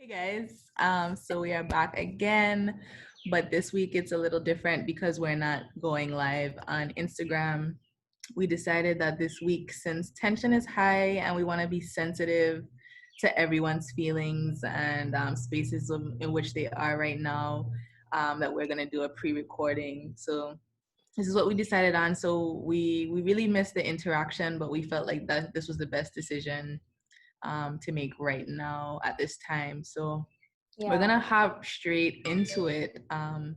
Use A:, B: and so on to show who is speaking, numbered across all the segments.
A: Hey guys, so we are back again, but this week it's a little different because we're not going live on Instagram. We decided that this week, since tension is high and we want to be sensitive to everyone's feelings and spaces in which they are right now, that we're going to do a pre-recording. So this is what we decided on. So we really missed the interaction, but we felt like that this was the best decision to make right now at this time. So we're gonna hop straight into it. And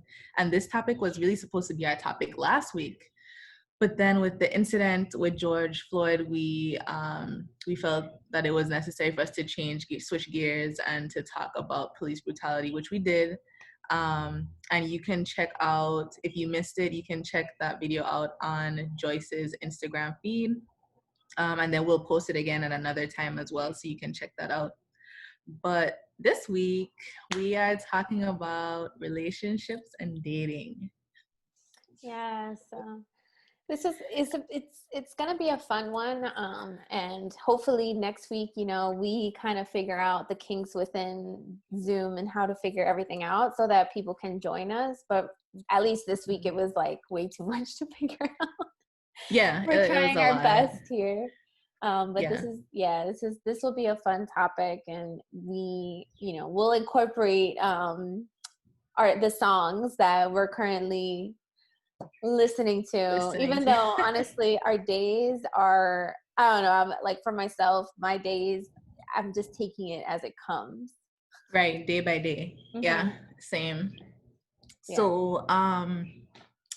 A: this topic was really supposed to be our topic last week, but then with the incident with George Floyd, we felt that it was necessary for us to switch gears, and to talk about police brutality, which we did. And you can check out, if you missed it, you can check that video out on Joyce's Instagram feed. And then we'll post it again at another time as well, so you can check that out. But this week we are talking about relationships and dating.
B: Yeah, so this is it's gonna be a fun one, and hopefully next week, we kind of figure out the kinks within Zoom and how to figure everything out so that people can join us. But at least this week it was like way too much to figure out.
A: Yeah,
B: We're trying our
A: lot.
B: best here. But
A: yeah.
B: this will be a fun topic, and we'll incorporate the songs that we're currently listening to, even though honestly our days are, I don't know, I'm like, for myself, my days, I'm just taking it as it comes.
A: Right, day by day. Mm-hmm. Yeah, same. Yeah. So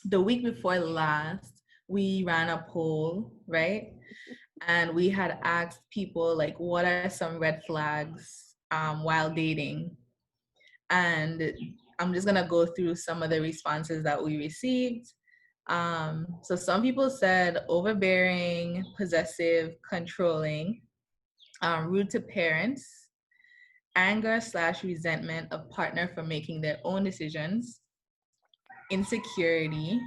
A: the week before last, we ran a poll, right? And we had asked people, like, what are some red flags while dating? And I'm just gonna go through some of the responses that we received. So some people said overbearing, possessive, controlling, rude to parents, anger/resentment of partner for making their own decisions, insecurity,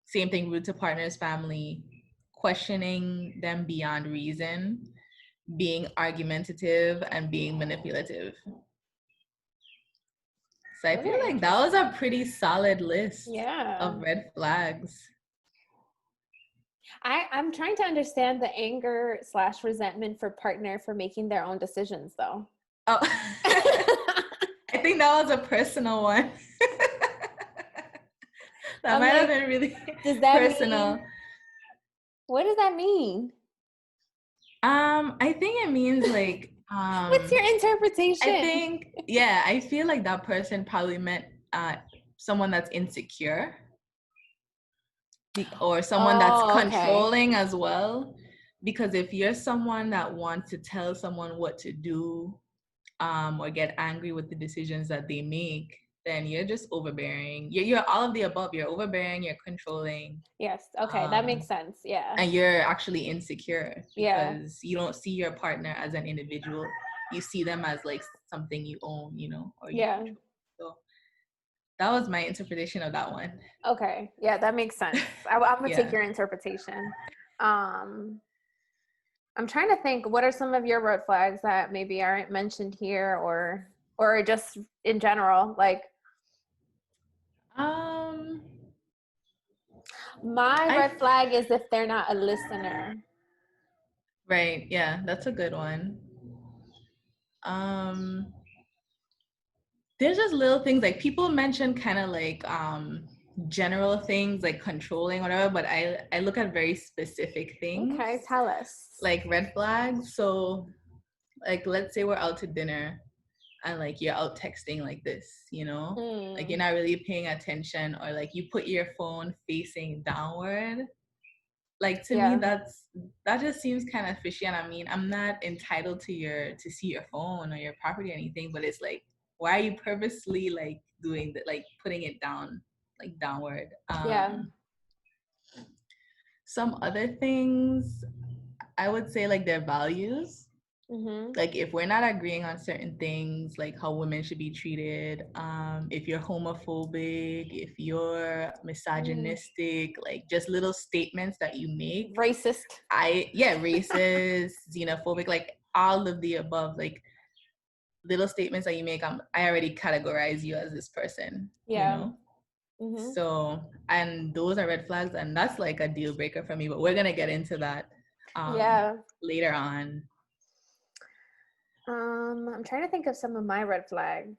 A: same thing, rude to partner's family, questioning them beyond reason, being argumentative, and being manipulative. So I feel like that was a pretty solid list of red flags.
B: I'm trying to understand the anger/resentment for partner for making their own decisions, though.
A: Oh, I think that was a personal one. That might have been really personal.
B: What does that mean?
A: I think it means like,
B: what's your interpretation?
A: I feel like that person probably meant someone that's insecure, or someone that's controlling as well. Because if you're someone that wants to tell someone what to do, or get angry with the decisions that they make, then you're just overbearing. You're all of the above. You're overbearing, you're controlling.
B: Yes, okay, that makes sense, yeah.
A: And you're actually insecure because you don't see your partner as an individual. You see them as like something you own, or you control. So that was my interpretation of that one.
B: Okay, yeah, that makes sense. I'm gonna take your interpretation. I'm trying to think, what are some of your red flags that maybe aren't mentioned here, or just in general, like? My red flag is if they're not a listener.
A: Right, yeah, that's a good one. There's just little things, like people mention kind of like general things like controlling, whatever, but I look at very specific things.
B: Okay, tell us.
A: Like red flags. So like, let's say we're out to dinner and like you're out texting like this, like you're not really paying attention, or like you put your phone facing downward. Like, to me, that just seems kind of fishy. And I mean, I'm not entitled to see your phone or your property or anything, but it's like, why are you purposely like doing that, like putting it down, like downward? Some other things, I would say, like their values. Mm-hmm. Like if we're not agreeing on certain things, like how women should be treated, if you're homophobic, if you're misogynistic, like just little statements that you make.
B: Racist.
A: Racist, xenophobic, like all of the above. Like little statements that you make, I already categorize you as this person, you
B: Yeah.
A: know?
B: Mm-hmm.
A: So, and those are red flags, and that's like a deal breaker for me, but we're gonna get into that later on.
B: I'm trying to think of some of my red flags.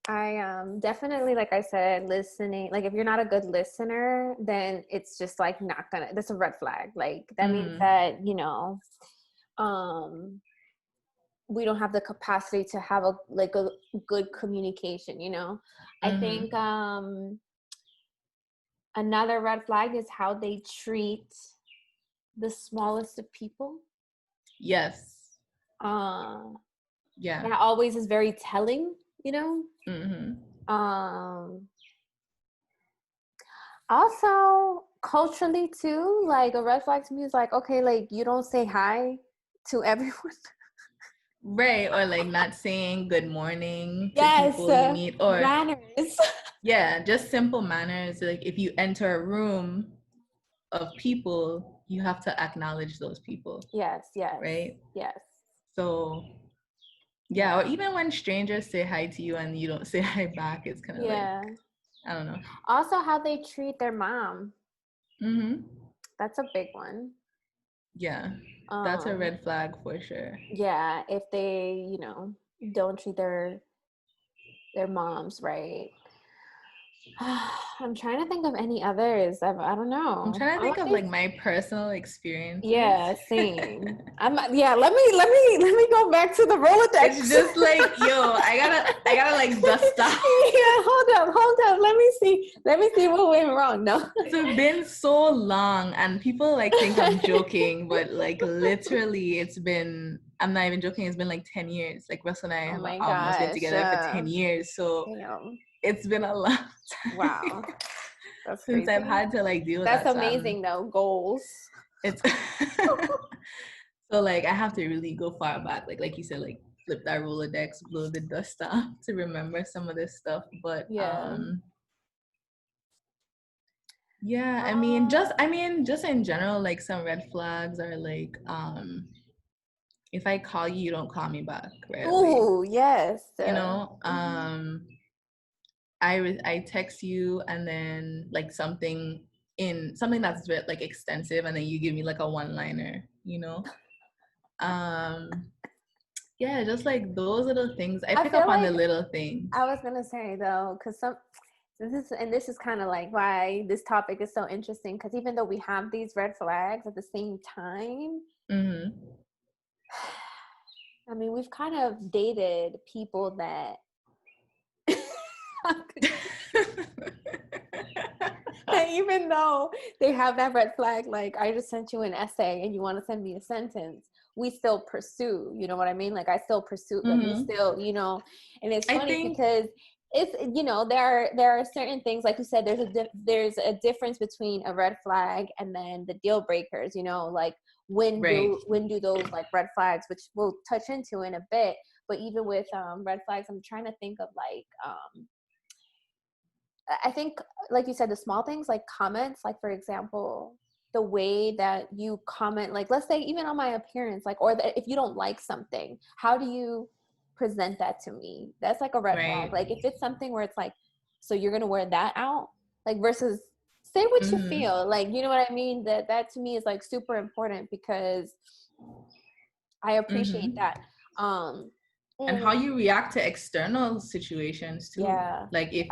B: I definitely, like I said, listening. Like if you're not a good listener, then it's just like not gonna. That's a red flag. Like that means that we don't have the capacity to have a good communication. I think another red flag is how they treat the smallest of people.
A: Yes.
B: Yeah. That always is very telling, Also, culturally too, like a red flag to me is like, okay, like you don't say hi to everyone.
A: Right, or like not saying good morning to people you meet, or
B: manners.
A: Yeah, just simple manners. Like if you enter a room of people, you have to acknowledge those people.
B: Yes.
A: Right?
B: Yes.
A: So yeah, or even when strangers say hi to you and you don't say hi back, it's kind of like, I don't know.
B: Also, how they treat their mom. That's a big one.
A: Yeah, that's a red flag for sure.
B: Yeah, if they, don't treat their moms right. I'm trying to think of any others. I don't know.
A: I'm trying to think of like my personal experiences.
B: Yeah, same. Let me go back to the Rolodex.
A: It's just like, yo, I gotta like dust off.
B: Yeah, hold up. Let me see what went wrong. No.
A: It's been so long and people like think I'm joking, but like literally I'm not even joking, it's been like 10 years. Like Russell and I have almost been together for 10 years. So it's been a long time.
B: Wow. That's
A: since
B: crazy.
A: I've had to like deal with that.
B: That's amazing though. Goals.
A: It's so like I have to really go far back. Like you said, like flip that Rolodex, blow the dust off to remember some of this stuff. But I mean just in general, like some red flags are like if I call you, you don't call me back right away.
B: Ooh, yes.
A: I text you and then like something that's like extensive and then you give me like a one-liner, yeah, just like those little things. I pick up on the little things.
B: I was gonna say though, because this is kind of like why this topic is so interesting, because even though we have these red flags at the same time, I mean, we've kind of dated people that and even though they have that red flag, like I just sent you an essay and you want to send me a sentence, we still pursue, you know what I mean? Like I still pursue, like we still, and it's funny because it's, there are certain things, like you said, there's a difference between a red flag and then the deal breakers, like when do those like red flags, which we'll touch into in a bit, but even with red flags, I'm trying to think of like, I think, like you said, the small things like comments, like for example, the way that you comment, like let's say even on my appearance, like, or that if you don't like something, how do you present that to me? That's like a red flag. Like if it's something where it's like, so you're gonna wear that out, like versus say what you feel, like, you know what I mean? That to me is like super important because I appreciate that.
A: And how you react to external situations too.
B: Yeah,
A: like if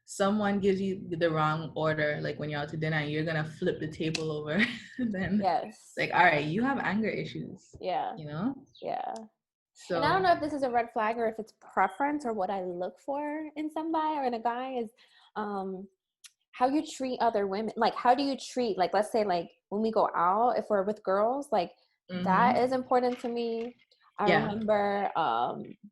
A: someone gives you the wrong order, like when you're out to dinner and you're gonna flip the table over, then like, all right, you have anger issues.
B: Yeah.
A: So,
B: and I don't know if this is a red flag or if it's preference or what I look for in somebody or in a guy is how you treat other women. Like how do you treat, like let's say like when we go out, if we're with girls, like that is important to me. I remember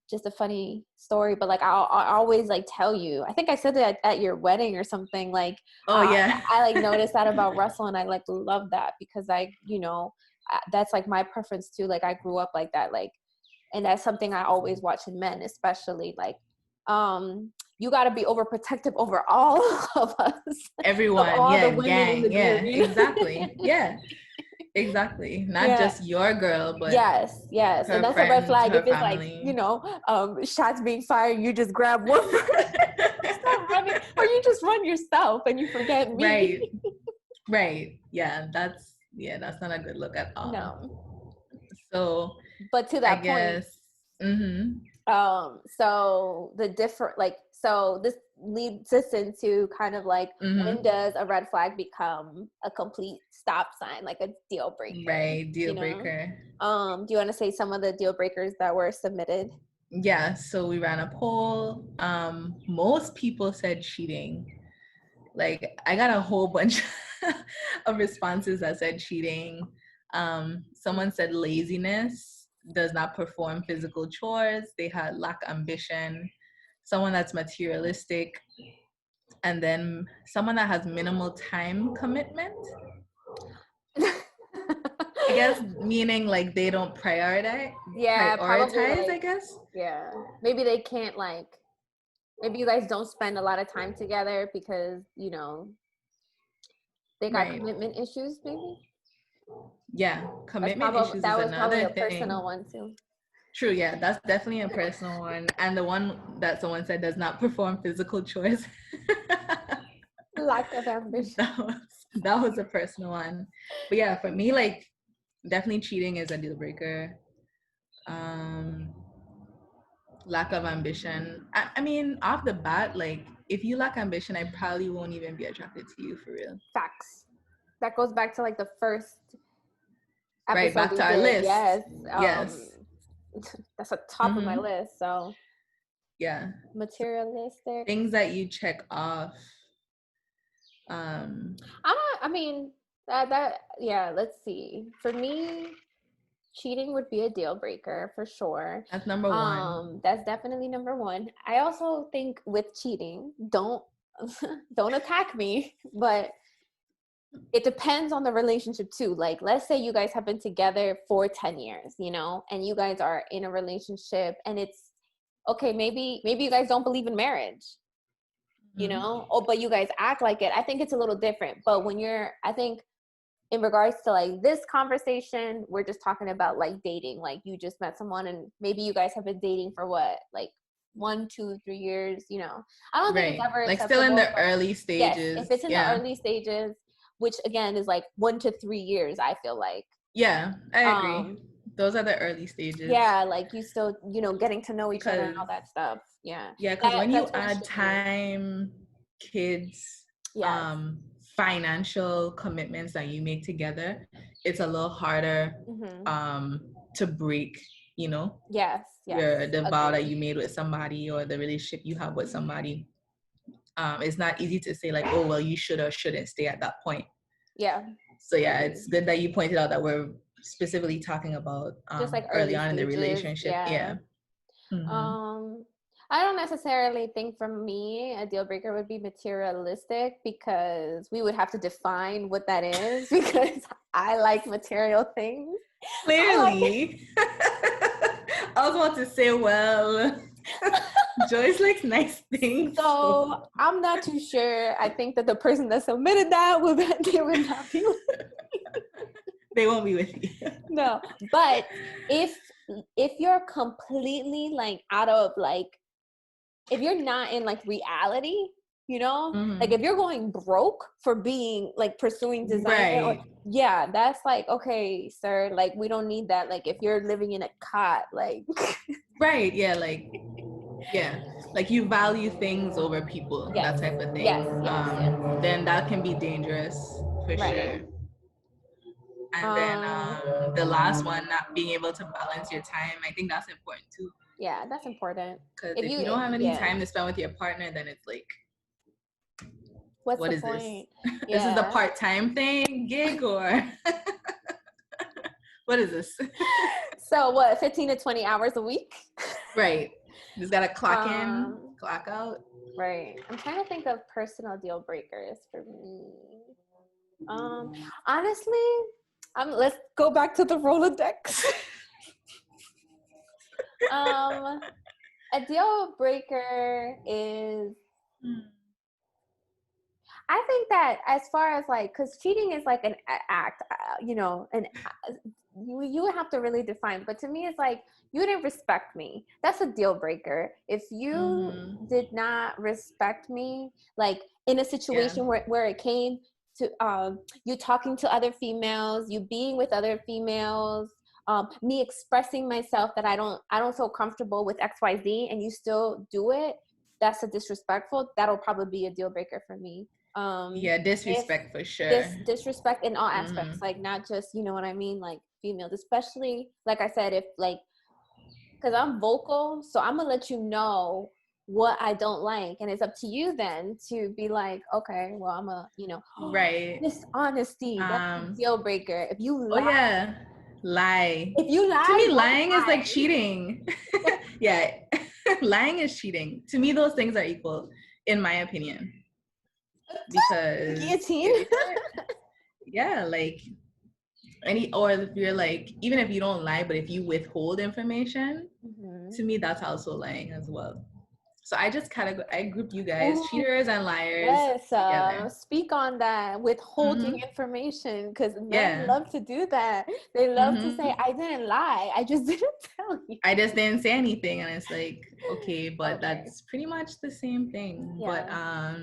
B: just a funny story, but like I always like tell you, I think I said that at your wedding or something, like I like noticed that about Russell, and I like love that because that's like my preference too. Like I grew up like that, like, and that's something I always watch in men, especially like you got to be overprotective over all of us,
A: everyone,
B: all the women
A: gang,
B: in the group,
A: exactly. Exactly. Not just your girl, but
B: yes.
A: her
B: And that's a red
A: friends,
B: flag
A: her
B: if it's like,
A: family.
B: shots being fired, you just grab one start running, or you just run yourself and you forget me.
A: Right. Yeah, that's not a good look at all.
B: No.
A: So
B: But to
A: I
B: that point,
A: guess mm-hmm.
B: So the different, like, so this leads us into kind of like, when does a red flag become a complete stop sign, like a deal breaker?
A: Right, deal breaker.
B: Do you want to say some of the deal breakers that were submitted?
A: Yeah, so we ran a poll. Most people said cheating. Like, I got a whole bunch of responses that said cheating. Someone said laziness, does not perform physical chores. They had lack ambition. Someone that's materialistic. And then someone that has minimal time commitment. I guess meaning like they don't prioritize.
B: Yeah, probably like,
A: I guess.
B: Yeah, maybe they can't, like, maybe you guys don't spend a lot of time together because they got commitment issues, maybe.
A: Yeah, commitment issues
B: that
A: is
B: was probably
A: another
B: a
A: thing.
B: personal one too.
A: True, yeah, that's definitely a personal one. And the one that someone said does not perform physical chores.
B: Lack of ambition.
A: That was a personal one. But yeah, for me, like, definitely cheating is a deal breaker. Lack of ambition. I mean, off the bat, like, if you lack ambition, I probably won't even be attracted to you, for real.
B: Facts. That goes back to like the first episode
A: right, back
B: we
A: to our
B: did.
A: list.
B: Yes.
A: Yes.
B: That's a top of my list. So
A: yeah,
B: materialistic
A: things that you check off.
B: Let's see. For me, cheating would be a deal breaker for sure.
A: That's number one.
B: That's definitely number one. I also think with cheating, don't attack me, but it depends on the relationship too. Like, let's say you guys have been together for 10 years, and you guys are in a relationship, and it's okay, maybe you guys don't believe in marriage, but you guys act like it. I think it's a little different. But I think in regards to like this conversation, we're just talking about like dating. Like, you just met someone and maybe you guys have been dating for what, like 1, 2, 3 years, I don't think it's ever
A: like
B: acceptable,
A: still in the early stages.
B: Yes, if it's in the early stages, which again is like 1 to 3 years, I feel like.
A: Yeah, I agree. Those are the early stages.
B: Yeah, like you still, getting to know each other and all that stuff. Yeah.
A: Yeah, because when you add time, kids, financial commitments that you make together, it's a little harder to break,
B: Yes.
A: the vow that you made with somebody or the relationship you have with somebody. It's not easy to say like, oh, well, you should or shouldn't stay at that point.
B: Yeah.
A: So yeah, it's good that you pointed out that we're specifically talking about
B: just like
A: early on
B: stages.
A: in the relationship. Yeah.
B: I don't necessarily think for me a deal breaker would be materialistic, because we would have to define what that is, because I like material things.
A: Clearly. I was about to say, well, Joyce likes nice things.
B: So I'm not too sure. I think that the person that submitted that they would not be with me.
A: They won't be with you.
B: No, but if you're completely like out of like, if you're not in like reality, like if you're going broke for being like pursuing designer, that's like, okay, sir, like we don't need that. Like if you're living in a cot, like
A: like like you value things over people, that type of thing. Then that can be dangerous for sure. And then the last one, not being able to balance your time, I think that's important too.
B: Yeah, that's important.
A: Because if you don't have any time to spend with your partner, then it's like, what is
B: point?
A: This is the part-time thing, gig, or what is this?
B: So what, 15 to 20 hours a week?
A: Right. You just gotta clock in, clock out.
B: Right. I'm trying to think of personal deal breakers for me. Honestly, let's go back to the Rolodex. A deal breaker is, I think that as far as like, because cheating is like an act, you know, and you would have to really define. But to me, it's like, you didn't respect me. That's a deal breaker. If you did not respect me, like in a situation where it came to you talking to other females, you being with other females, me expressing myself that I don't feel comfortable with XYZ, and you still do it, that's a disrespectful. That'll probably be a deal breaker for me.
A: Disrespect for sure.
B: Disrespect in all aspects, like not just, you know what I mean, like females, especially like I said, if like, because I'm vocal, so I'm gonna let you know what I don't like, and it's up to you then to be like, okay, well, I'm a, you know,
A: right,
B: dishonesty, that's a deal breaker. If you
A: lie, lie.
B: If you lie,
A: to me, lying is like cheating. Yeah, lying is cheating. To me, those things are equal, in my opinion. Because
B: guillotine.
A: Yeah, like or if you're like, even if you don't lie, but if you withhold information, to me that's also lying as well. So I just I group you guys, cheaters and liars.
B: Yes, speak on that, withholding information, because men love to do that. They love to say, I didn't lie, I just didn't tell you.
A: I just didn't say anything, and it's like, okay, but that's pretty much the same thing.
B: Yeah.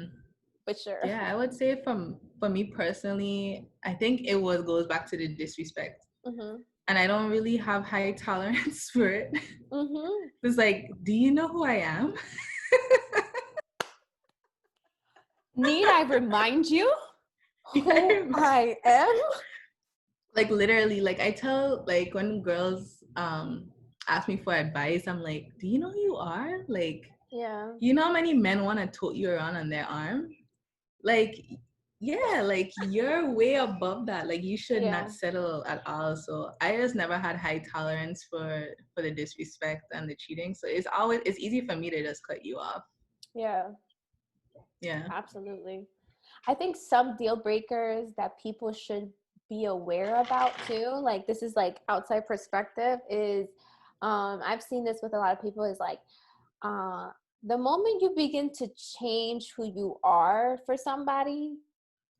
B: But sure.
A: Yeah, I would say for me personally, I think it goes back to the disrespect. And I don't really have high tolerance for it. It's like, do you know who I am?
B: Need I remind you who I am?
A: Like literally, like I tell, like when girls ask me for advice, I'm like, do you know who you are? Like, you know how many men want to tote you around on their arm? Like, yeah, like you're way above that. Like you should not settle at all. So I just never had high tolerance for the disrespect and the cheating. So it's easy for me to just cut you off. Yeah, absolutely.
B: I think some deal breakers that people should be aware about too, like this is like outside perspective, is I've seen this with a lot of people, is like the moment you begin to change who you are for somebody,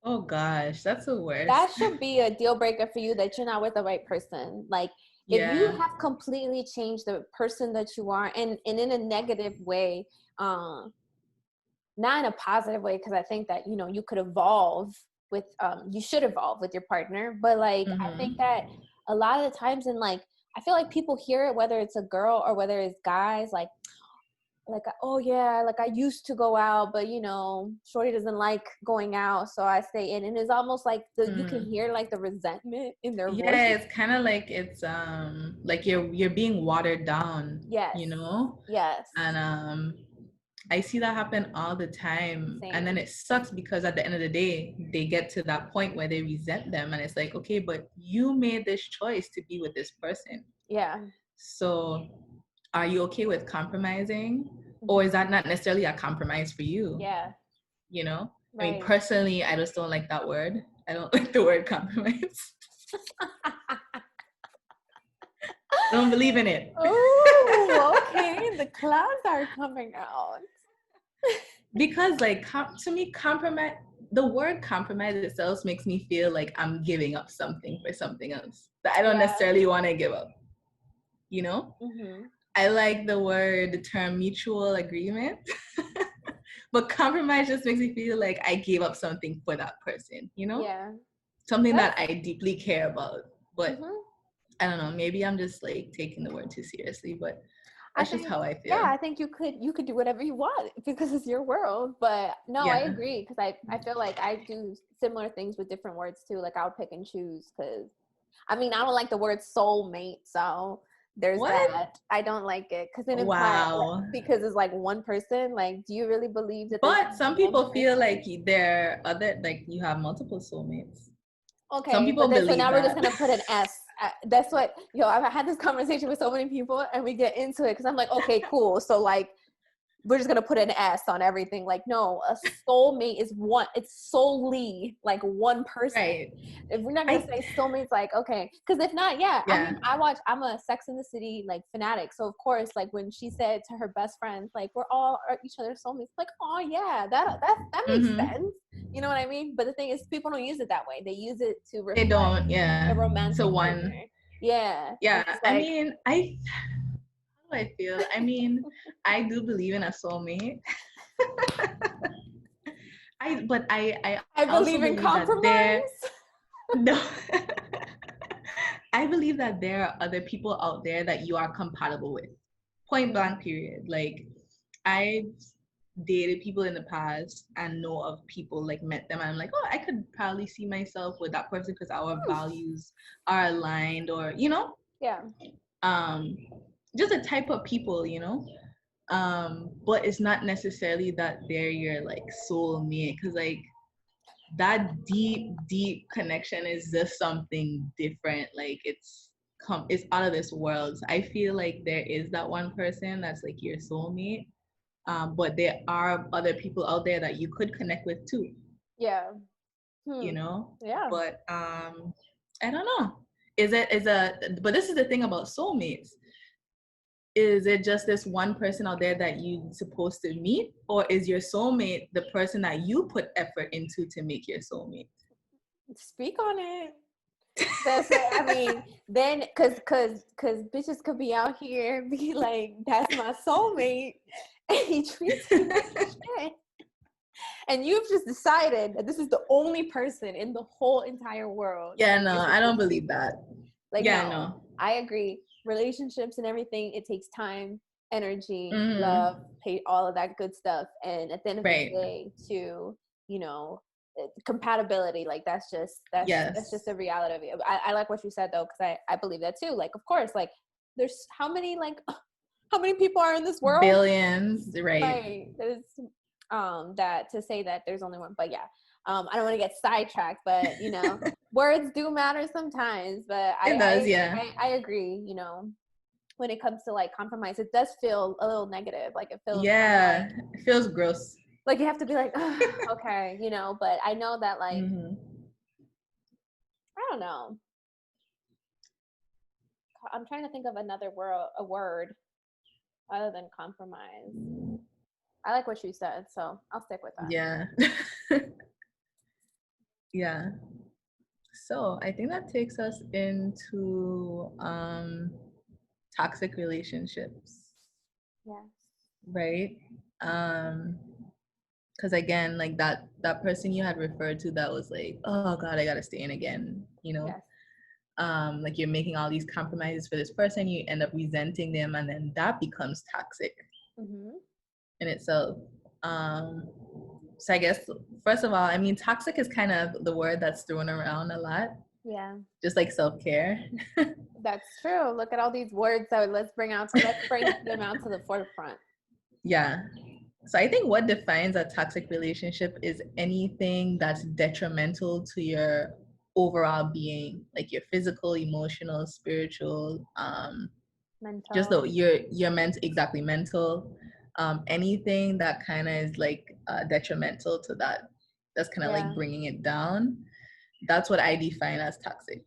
A: oh gosh, that's the worst.
B: That should be a deal breaker for you, that you're not with the right person. Like if you have completely changed the person that you are, and in a negative way, not in a positive way, because I think that, you know, you could evolve with you should evolve with your partner, but like I think that a lot of the times, and like I feel like people hear it, whether it's a girl or whether it's guys, like oh yeah, like I used to go out, but you know, shorty doesn't like going out, so I stay in. And it's almost like you can hear like the resentment in their voice.
A: Yeah, it's kind of like it's like you're being watered down. You know. And I see that happen all the time. And then it sucks, because at the end of the day, they get to that point where they resent them, and it's like, okay, but you made this choice to be with this person. So are you okay with compromising? Or is that not necessarily a compromise for you? You know? I mean, personally, I just don't like that word. I don't like the word compromise. I don't believe in it.
B: Oh, okay. The clouds are coming out.
A: Because like to me, compromise, the word compromise itself makes me feel like I'm giving up something for something else that I don't necessarily want to give up. You know? I like the term mutual agreement. But compromise just makes me feel like I gave up something for that person, you know? Something that I deeply care about. But I don't know, maybe I'm just like taking the word too seriously, but that's just how I feel.
B: Yeah, I think you could do whatever you want because it's your world. But no, I agree, because I feel like I do similar things with different words too. Like I'll pick and choose, because I mean, I don't like the word soulmate, so there's that. I don't like it, because then because it's like one person. Like, do you really believe that?
A: But some people feel like they're other, like you have multiple soulmates.
B: Okay,
A: some people believe
B: so now
A: that.
B: We're just gonna put an S. That's what I've had this conversation with so many people, and we get into it because I'm like, okay, cool. So like, we're just gonna put an S on everything. Like, no, a soulmate is one. It's solely like one person.
A: Right.
B: If we're not gonna say soulmates, like, okay, because if not, yeah. I mean, I'm a Sex and the City like fanatic, so of course, like when she said to her best friends, like, we're all each other's soulmates, like, oh yeah, that makes sense. You know what I mean? But the thing is, people don't use it that way. They use it to reflect a romantic partner. Yeah.
A: Yeah.
B: Like,
A: I mean, how do I feel? I mean, I do believe in a soulmate. I
B: believe in compromise.
A: No. I believe that there are other people out there that you are compatible with. Point blank, period. Like, I've dated people in the past and know of people, like, met them and I'm like, oh, I could probably see myself with that person because our values are aligned, or, you know?
B: Yeah.
A: Just a type of people, you know? But it's not necessarily that they're your, like, soulmate, because, like, that deep connection is just something different. Like, it's out of this world. I feel like there is that one person that's like your soulmate, but there are other people out there that you could connect with too.
B: Yeah.
A: You know?
B: Yeah.
A: But I don't know. But this is the thing about soulmates. Is it just this one person out there that you're supposed to meet, or is your soulmate the person that you put effort into to make your soulmate?
B: Speak on it. That's it. I mean, then cause bitches could be out here be like, that's my soulmate, and he treats me like shit. And you've just decided that this is the only person in the whole entire world.
A: Yeah, no, I don't believe that.
B: Like, yeah, no, I agree. Relationships and everything, it takes time, energy, love, pay, all of that good stuff. And at the end of the day, to, you know, compatibility, like that's just the reality of it. I like what you said though, because I believe that too. Like, of course, like there's how many people are in this world?
A: Billions, right?
B: There's that to say that there's only one, but yeah. I don't want to get sidetracked, but you know, words do matter sometimes. But I agree. You know, when it comes to like compromise, it does feel a little negative. Like it feels
A: it feels gross.
B: Like you have to be like, oh, okay, you know. But I know that like I don't know. I'm trying to think of another word other than compromise. I like what you said, so I'll stick with that.
A: Yeah. Yeah. So I think that takes us into toxic relationships.
B: Yes.
A: Right? Because again, like that person you had referred to that was like, oh God, I gotta stay in again, you know?
B: Yes.
A: Like you're making all these compromises for this person, you end up resenting them, and then that becomes toxic in itself. So I guess, first of all, I mean, toxic is kind of the word that's thrown around a lot.
B: Yeah.
A: Just like self-care.
B: That's true. Look at all these words that let's bring them out to the forefront.
A: Yeah. So I think what defines a toxic relationship is anything that's detrimental to your overall being, like your physical, emotional, spiritual,
B: mental.
A: Just though your mental. Anything that kind of is like detrimental to that, that's kind of like bringing it down. That's what I define as toxic.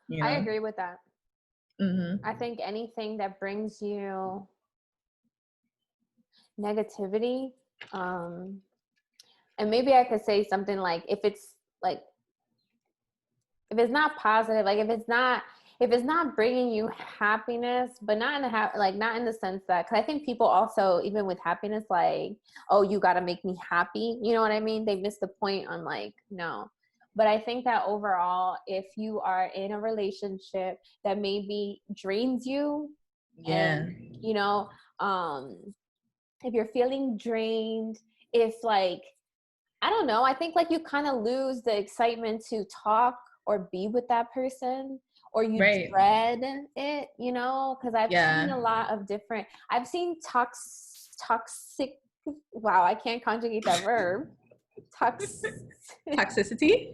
A: You know?
B: I agree with that. I think anything that brings you negativity, and maybe I could say something like if it's not positive, like if it's not bringing you happiness, but not in the sense that, because I think people also, even with happiness, like, oh, you got to make me happy. You know what I mean? They miss the point on like, no. But I think that overall, if you are in a relationship that maybe drains you, and, you know, if you're feeling drained, if like, I don't know, I think like you kind of lose the excitement to talk or be with that person, or you dread it, you know, because I've seen a lot of different, I've seen toxic, wow, I can't conjugate that verb.
A: Toxicity?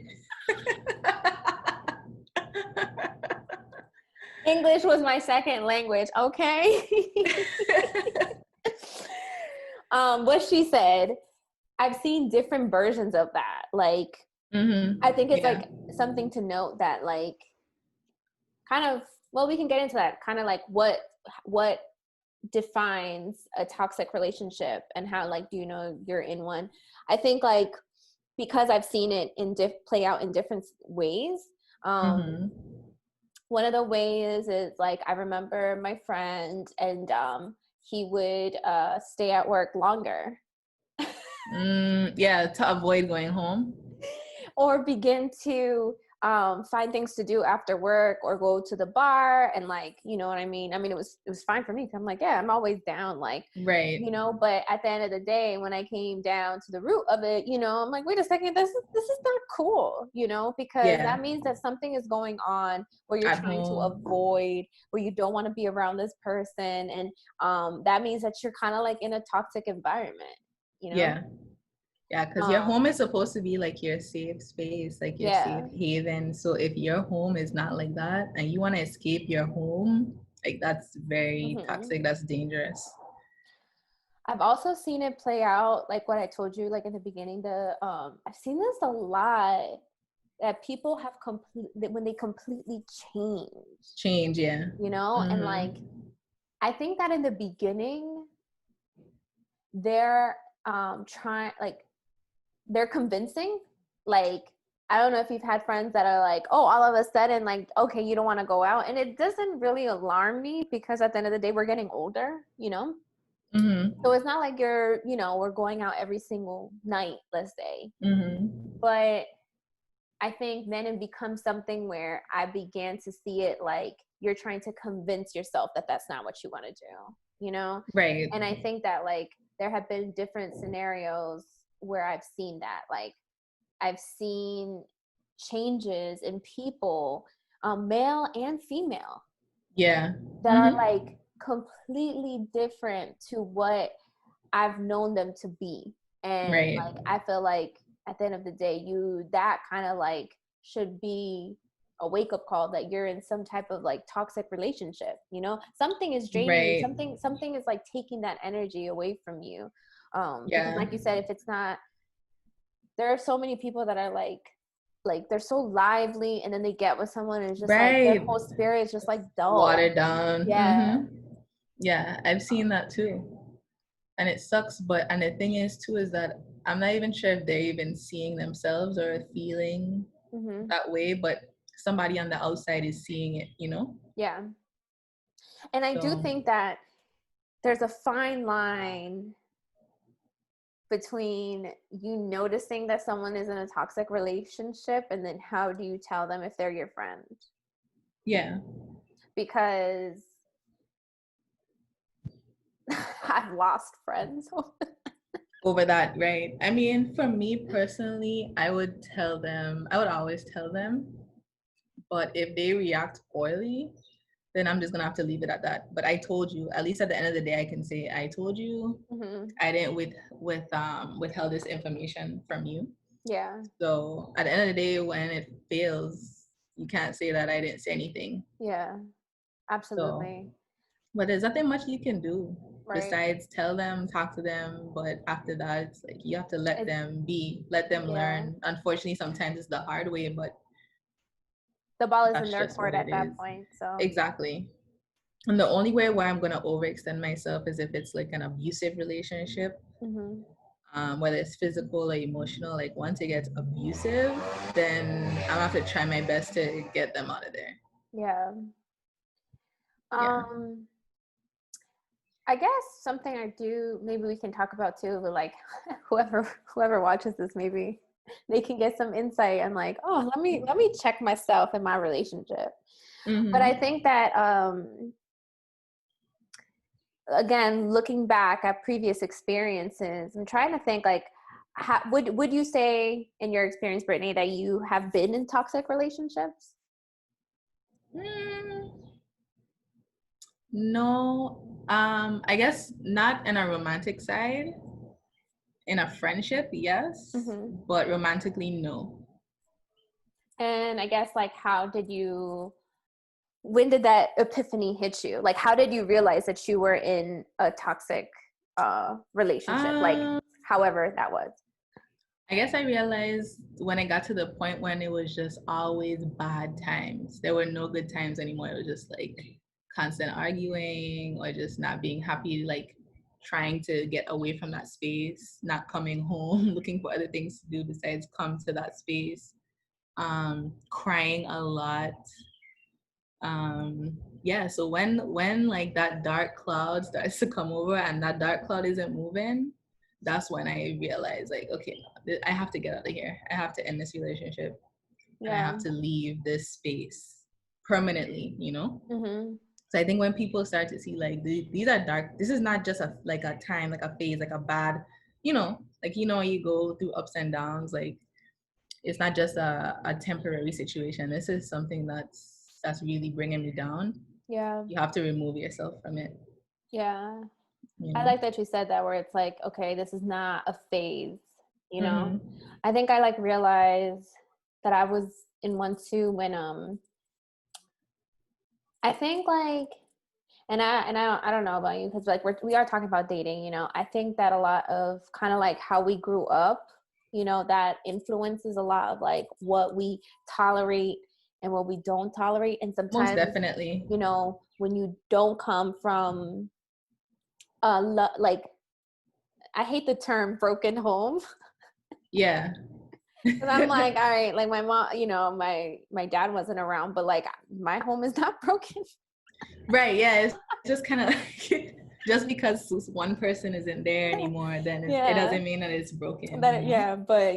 B: English was my second language, okay? What she said, I've seen different versions of that. Like, I think it's like something to note that like kind of, well, we can get into that kind of like what defines a toxic relationship and how like do you know you're in one. I think like because I've seen it play out in different ways. One of the ways is like I remember my friend and he would stay at work longer.
A: Yeah, to avoid going home.
B: Or begin to find things to do after work or go to the bar and like, you know what I mean? I mean, it was fine for me because I'm like, yeah, I'm always down, like,
A: right.
B: You know, but at the end of the day, when I came down to the root of it, you know, I'm like, wait a second, this is not cool, you know, because that means that something is going on where you're trying to avoid, where you don't want to be around this person. And that means that you're kind of like in a toxic environment, you know?
A: Yeah, because your home is supposed to be like your safe space, like your safe haven. So if your home is not like that and you want to escape your home, like that's very toxic, that's dangerous.
B: I've also seen it play out, like what I told you, like in the beginning, I've seen this a lot, that people have when they completely change, you know? And like, I think that in the beginning, they're they're convincing. Like, I don't know if you've had friends that are like, oh, all of a sudden, like, okay, you don't want to go out. And it doesn't really alarm me because at the end of the day, we're getting older, you know? So it's not like you're, you know, we're going out every single night, let's say. But I think then it becomes something where I began to see it like you're trying to convince yourself that that's not what you want to do, you know?
A: Right.
B: And I think that like there have been different scenarios where I've seen that. Like I've seen changes in people, male and female.
A: Yeah.
B: That are like completely different to what I've known them to be. And like I feel like at the end of the day, that kind of like should be a wake-up call that you're in some type of like toxic relationship, you know? Something is draining you, something is like taking that energy away from you. Because like you said, if it's not, there are so many people that are like they're so lively and then they get with someone and it's just like their whole spirit is just like dull,
A: watered down. Yeah, I've seen that too, and it sucks. But and the thing is too is that I'm not even sure if they're even seeing themselves or feeling that way, but somebody on the outside is seeing it, you know?
B: Yeah. And I do think that there's a fine line between you noticing that someone is in a toxic relationship and then how do you tell them if they're your friend?
A: Yeah.
B: Because I've lost friends
A: over that, right? I mean, for me personally, I would always tell them, but if they react poorly, then I'm just gonna have to leave it at that. But I told you, at least at the end of the day, I can say I told you. I didn't withheld this information from you.
B: Yeah.
A: So at the end of the day, when it fails, you can't say that I didn't say anything.
B: Yeah, absolutely.
A: So, but there's nothing much you can do besides tell them, talk to them. But after that, it's like you have to let them be, let them learn. Unfortunately, sometimes it's the hard way, but
B: the ball is in their court at that point. So
A: exactly. And the only way where I'm gonna overextend myself is if it's like an abusive relationship, whether it's physical or emotional. Like once it gets abusive, then I'm gonna have to try my best to get them out of there.
B: Yeah. I guess something I do, maybe we can talk about too, but like whoever watches this, maybe they can get some insight and like, oh, let me check myself in my relationship. But I think that again, looking back at previous experiences, I'm trying to think like, would you say in your experience, Brittany, that you have been in toxic relationships?
A: No, I guess not in a romantic side. In a friendship, yes, but romantically, no.
B: And I guess like, when did that epiphany hit you? Like, how did you realize that you were in a toxic relationship, like
A: Um,
B: however that was?
A: I guess I realized when I got to the point when it was just always bad times. There were no good times anymore. It was just like constant arguing or just not being happy, like trying to get away from that space, not coming home, looking for other things to do besides come to that space. Crying a lot. Yeah, so when like that dark cloud starts to come over and that dark cloud isn't moving, that's when I realize like, okay, I have to get out of here. I have to end this relationship and I
B: Yeah.
A: have to leave this space permanently,
B: Mm-hmm.
A: So I think when people start to see like these are dark, this is not just like a time, like a phase, like a bad, like you go through ups and downs, like it's not just a temporary situation. This is something that's really bringing me down.
B: Yeah.
A: You have to remove yourself from it.
B: Yeah.
A: You
B: I
A: know.
B: like that you said that, where it's like, okay, this is not a phase,
A: Mm-hmm.
B: I think I like realized that I was in one too when I think like, I don't know about you, because like we are talking about dating, I think that a lot of kind of like how we grew up, that influences a lot of like what we tolerate and what we don't tolerate. And
A: Most
B: sometimes,
A: definitely.
B: when you don't come from like, I hate the term broken home.
A: Yeah.
B: Cause I'm like, all right, like my mom, my dad wasn't around, but like my home is not broken.
A: Right. Yeah. It's just kind of like just because one person isn't there anymore, then it
B: Yeah.
A: doesn't mean that it's broken.
B: But yeah, but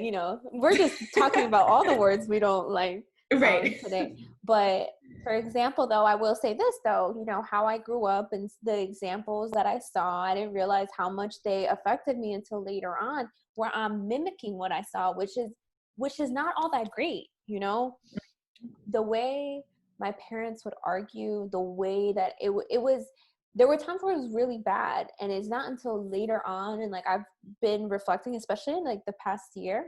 B: we're just talking about all the words we don't like
A: Right.
B: today. But for example, though, I will say this though, how I grew up and the examples that I saw, I didn't realize how much they affected me until later on, where I'm mimicking what I saw, which is not all that great, the way my parents would argue, the way that it was, there were times where it was really bad, and it's not until later on, and like I've been reflecting, especially in like the past year,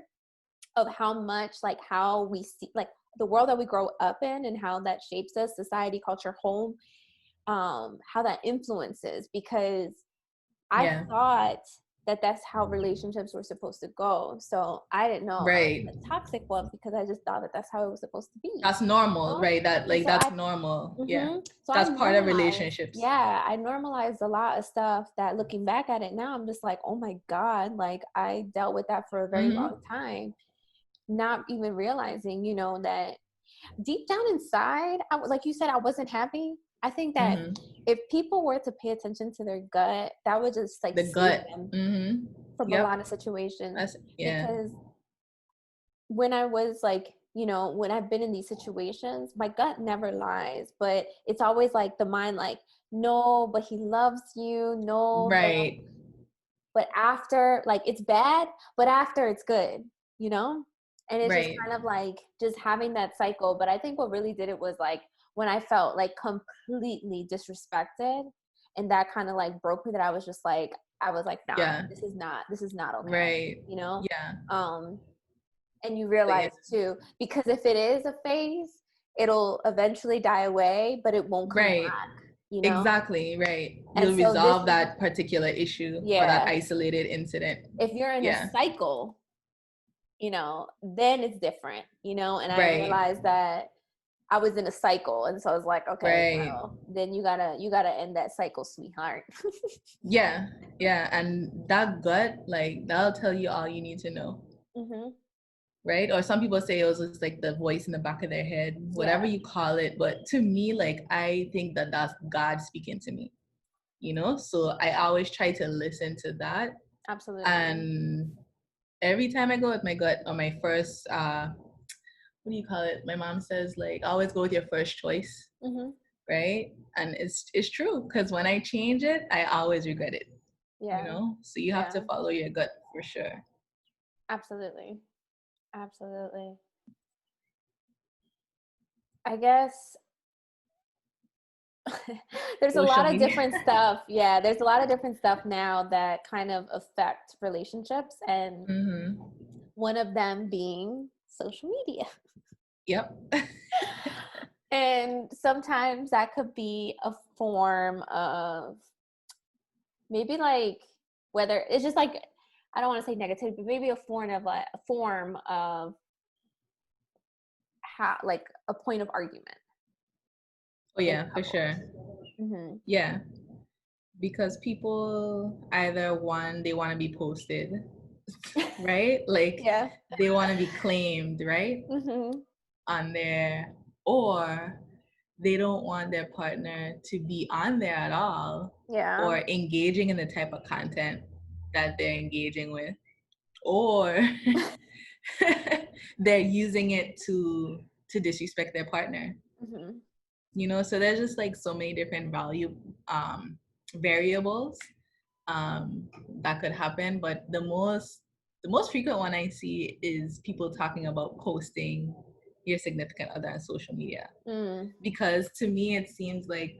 B: of how much like how we see like the world that we grow up in and how that shapes us, society, culture, home, how that influences, because I
A: Yeah.
B: thought that that's how relationships were supposed to go. So I didn't know I was
A: Right.
B: in a toxic one because I just thought that that's how it was supposed to be.
A: That's normal, right? That
B: And
A: like
B: so
A: that's normal. Yeah.
B: I
A: That's part of
B: normalized,
A: relationships.
B: yeah, I normalized a lot of stuff that, looking back at it now, I'm just like, oh my God, like I dealt with that for a very
A: Mm-hmm.
B: long time, not even realizing, that deep down inside, like you said, I wasn't happy. I think that
A: Mm-hmm.
B: if people were to pay attention to their gut, that would just like
A: The
B: save
A: gut.
B: them
A: Mm-hmm.
B: from a
A: Yep.
B: lot of situations.
A: That's yeah.
B: Because when I was like, when I've been in these situations, my gut never lies, but it's always like the mind, like, no, but he loves you. No,
A: Right.
B: but after, like, it's bad, but after it's good, you know? And it's just
A: Right.
B: kind of like just having that cycle. But I think what really did it was like when I felt like completely disrespected, and that kind of like broke me, that I was just like, nah,
A: Yeah.
B: this is not okay,
A: Right.
B: you know?
A: Yeah.
B: Um, and you
A: But yeah.
B: realize too, because if it is a phase, it'll eventually die away, but it won't come
A: Right.
B: back.
A: Exactly. Right.
B: And
A: You'll
B: so this
A: resolve
B: is,
A: that particular issue or that
B: yeah,
A: isolated incident.
B: if you're in a
A: Yeah.
B: cycle, then it's different, and I
A: Right.
B: realized that I was in a cycle. And so I was like, okay,
A: Right.
B: well, then you gotta end that cycle, sweetheart.
A: Yeah. Yeah. And that gut, like that'll tell you all you need to know.
B: hmm
A: Right? Or some people say it was just like the voice in the back of their head, whatever
B: Yeah,
A: you call it. But to me, like I think that that's God speaking to me, So I always try to listen to that.
B: absolutely.
A: And every time I go with my gut or my first, what do you call it? My mom says like always go with your first choice,
B: hmm
A: right? And it's true because when I change it, I always regret it,
B: Yeah,
A: So you have to
B: yeah,
A: follow your gut for sure.
B: absolutely, absolutely. I guess there's a
A: Social
B: lot of
A: media.
B: different stuff. Yeah, there's a lot of different stuff now that kind of affect relationships, and
A: Mm-hmm.
B: one of them being social media.
A: Yep.
B: And sometimes that could be a form of maybe like whether it's just like, I don't want to say negative, but maybe a form of how, like a point of argument.
A: Oh yeah, for sure.
B: Mm-hmm.
A: Yeah, because people either they want to be posted, right? Like
B: Yeah.
A: they want to be claimed, right?
B: Mm-hmm.
A: On there, or they don't want their partner to be on there at all,
B: Yeah.
A: or engaging in the type of content that they're engaging with, or they're using it to disrespect their partner.
B: Mm-hmm.
A: You know, so there's just like so many different variables that could happen, but the most frequent one I see is people talking about posting your significant other on social media. Because to me it seems like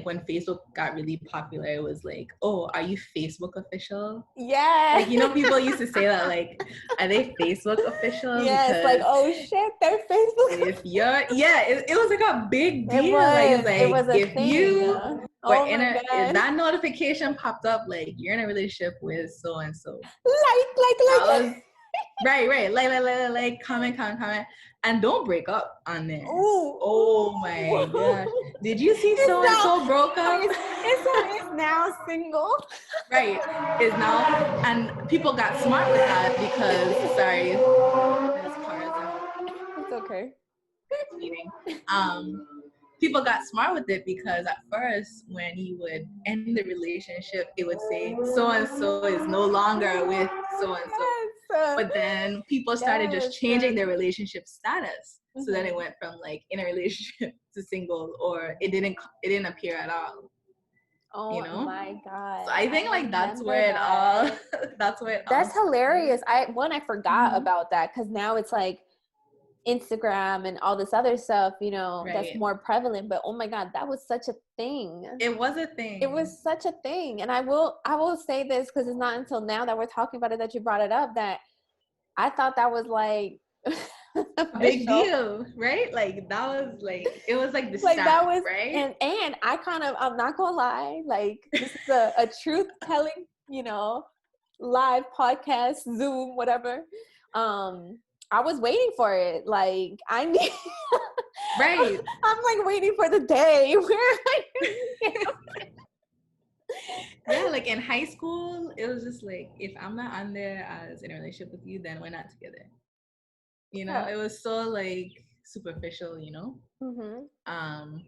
A: when Facebook got really popular, it was like, oh, are you Facebook official?
B: Yeah.
A: Like, you know, people used to say that, like, are they Facebook official?
B: Yeah, it's like, oh shit, they're Facebook.
A: If you're, yeah, it was like a big deal.
B: It was a
A: if
B: thing.
A: you were
B: Oh
A: in
B: my
A: if
B: God.
A: that notification popped up, like you're in a relationship with so and so.
B: Like.
A: That was right. Like, comment, and don't break up on there.
B: Ooh.
A: Oh my gosh! Did you see
B: It's
A: so and so broke up?
B: It's now single.
A: Right, is now, and people got smart with that because sorry, there's cars out.
B: It's okay.
A: Meeting. People got smart with it because at first, when you would end the relationship, it would say so and so is no longer with so and so. But then people started just changing their relationship status. So then it went from like in a relationship to single, or it didn't appear at all.
B: Oh,
A: you know?
B: my God.
A: So I think like that's where it all
B: That's hilarious. I forgot
A: Mhm.
B: about that, because now it's like Instagram and all this other stuff, that's
A: Right.
B: more prevalent. But oh my God, that was such a thing.
A: It was a thing.
B: It was such a thing. And I will say this, because it's not until now that we're talking about it that you brought it up, that I thought that was like
A: a big deal, right? Like that was like, it was like the
B: like
A: stamp,
B: that was,
A: right?
B: and I I'm not gonna lie, like this is a truth telling, live podcast, Zoom, whatever. I was waiting for it. Like I need
A: Right.
B: I'm like waiting for the day where
A: Yeah, like in high school, it was just like, if I'm not on there as in a relationship with you, then we're not together. It was so like superficial, But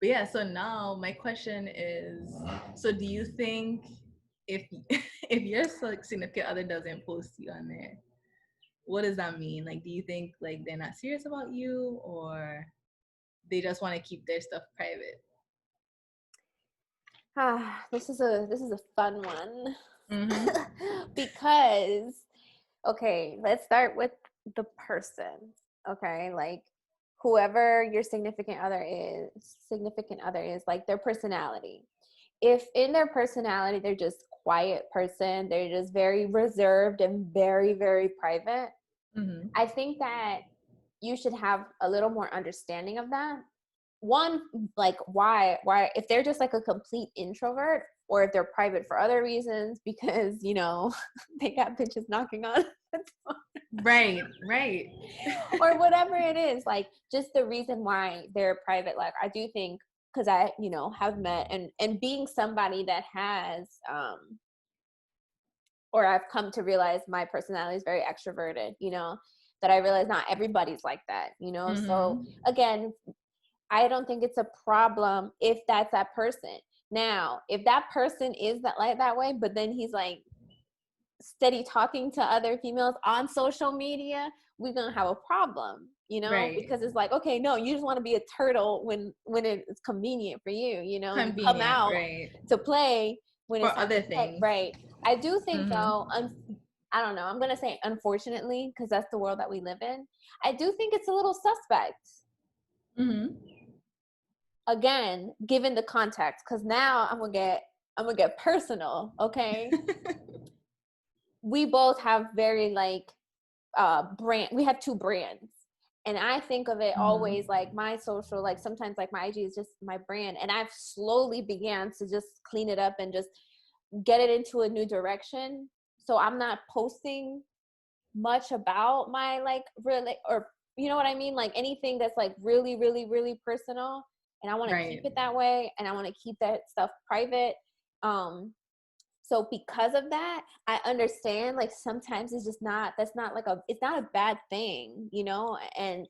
A: yeah, so now my question is, so do you think if if your significant other doesn't post you on there, what does that mean? Like, do you think like they're not serious about you, or they just want to keep their stuff private?
B: This is a fun one.
A: Mm-hmm.
B: Because, okay, let's start with the person. Okay, like whoever your significant other is, like their personality. If in their personality they're just quiet person, they're just very reserved and very, very private,
A: Mm-hmm.
B: I think that you should have a little more understanding of that. One, like why if they're just like a complete introvert, or if they're private for other reasons because they got bitches knocking on
A: Right
B: or whatever it is, like just the reason why they're private. Like I do think, because I have met and being somebody that has or I've come to realize my personality is very extroverted, that I realize not everybody's like that,
A: Mm-hmm.
B: So again, I don't think it's a problem if that's that person. Now, if that person is that way, but then he's like steady talking to other females on social media, we're gonna have a problem,
A: Right.
B: because it's like, okay, no, you just want to be a turtle when it's convenient for you, you come out to play when it's
A: for other things.
B: Right. I do think though, I don't know, I'm gonna say unfortunately, because that's the world that we live in, I do think it's a little suspect. Again, given the context, because now I'm gonna get personal, okay? We both have very like brand. We have two brands, and I think of it always like my social. Like sometimes, like my IG is just my brand, and I've slowly began to just clean it up and just get it into a new direction. So I'm not posting much about my like really, or you know what I mean, like anything that's like really really really personal, and I want to keep it that way, and I want to keep that stuff private. So because of that, I understand like sometimes it's just not, that's not like a, it's not a bad thing, you know. And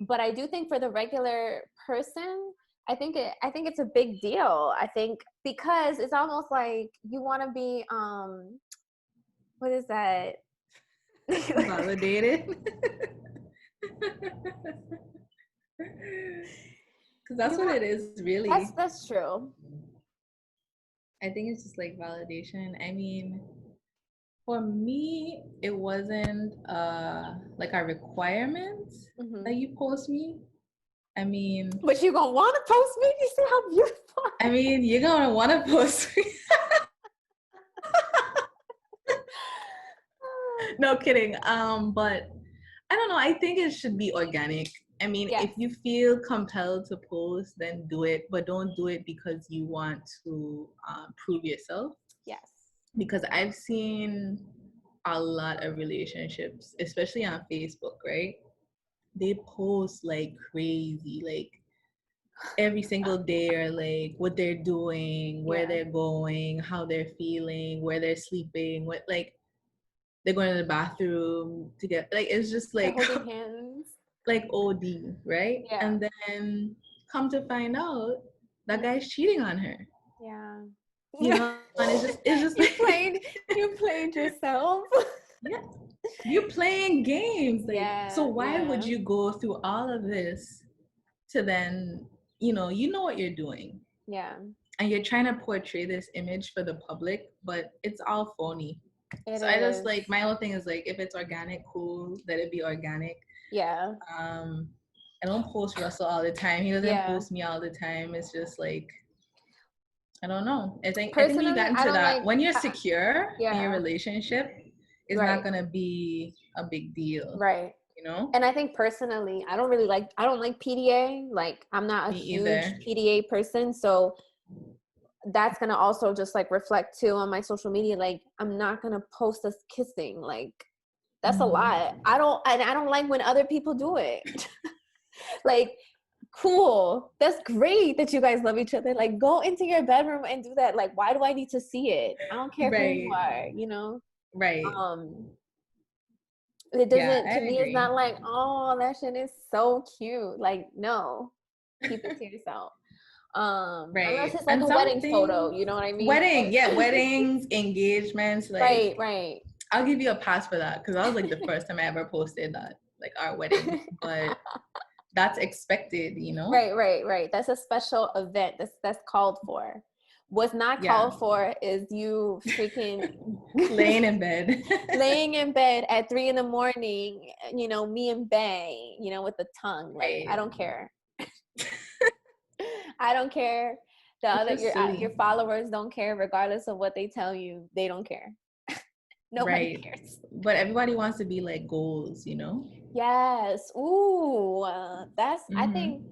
B: but I do think for the regular person, I think it's a big deal. I think because it's almost like you want to be what is that?
A: Validated. Because that's what it is, really.
B: That's true.
A: I think it's just like validation. I mean, for me, it wasn't like a requirement that you post me. I mean,
B: but you're gonna want to post me. You see how beautiful?
A: I mean, you're gonna want to post me. No kidding. But I don't know. I think it should be organic. I mean, if you feel compelled to post, then do it, but don't do it because you want to prove yourself.
B: Yes.
A: Because I've seen a lot of relationships, especially on Facebook, right? They post like crazy, like every single day, or like what they're doing, where they're going, how they're feeling, where they're sleeping, what, like they're going to the bathroom to get, like, it's just like
B: they're holding hands,
A: like OD, right?
B: Yeah.
A: And then come to find out that guy's cheating on her.
B: Yeah.
A: You know, and it's just
B: you played yourself.
A: Yeah. You're playing games. Like, so why would you go through all of this to then, you know what you're doing.
B: Yeah.
A: And you're trying to portray this image for the public, but it's all phony. So I just like, my whole thing is like, if it's organic, cool, let it be organic.
B: Yeah.
A: I don't post Russell all the time. He doesn't post me all the time. It's just like, I don't know. I think when you got into that, when you're secure in your relationship, it's not gonna be a big deal.
B: Right.
A: You know?
B: And I think personally, I don't like PDA. Like, I'm not a huge PDA person. So that's gonna also just like reflect too on my social media. Like, I'm not gonna post us kissing. Like, that's a lot. I don't like when other people do it. Like, cool, that's great that you guys love each other. Like, go into your bedroom and do that. Like, why do I need to see it? I don't care who you are, you know?
A: Right.
B: It doesn't, to me, it's not like, oh, that shit is so cute. Like, no, keep it to yourself. Unless it's like a wedding photo, you know what I mean?
A: Weddings, engagements, like,
B: right.
A: I'll give you a pass for that, because that was like the first time I ever posted that, like, our wedding. But that's expected, you know?
B: Right. That's a special event. That's called for. What's not called for is you freaking
A: laying in bed
B: at 3 a.m, you know, me and Bay, you know, with the tongue. Like, I don't care. I don't care. The other your followers don't care, regardless of what they tell you. They don't care. Nobody cares.
A: But everybody wants to be like goals, you know?
B: Yes. Ooh, that's I think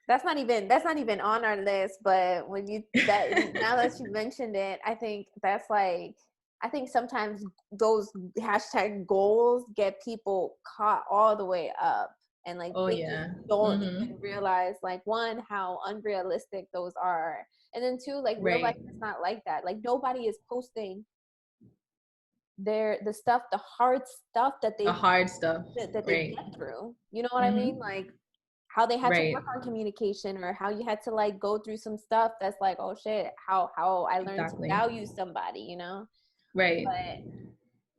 B: that's not even on our list. But when now that you mentioned it, I think that's like, I think sometimes those hashtag goals get people caught all the way up. And like, they just don't even realize, like, one, how unrealistic those are. And then two, like, real life is not like that. Like, nobody is posting the hard stuff that they get through. You know what I mean? Like, how they had to work on communication, or how you had to like go through some stuff that's like, oh shit, how I learned to value somebody, you know?
A: Right.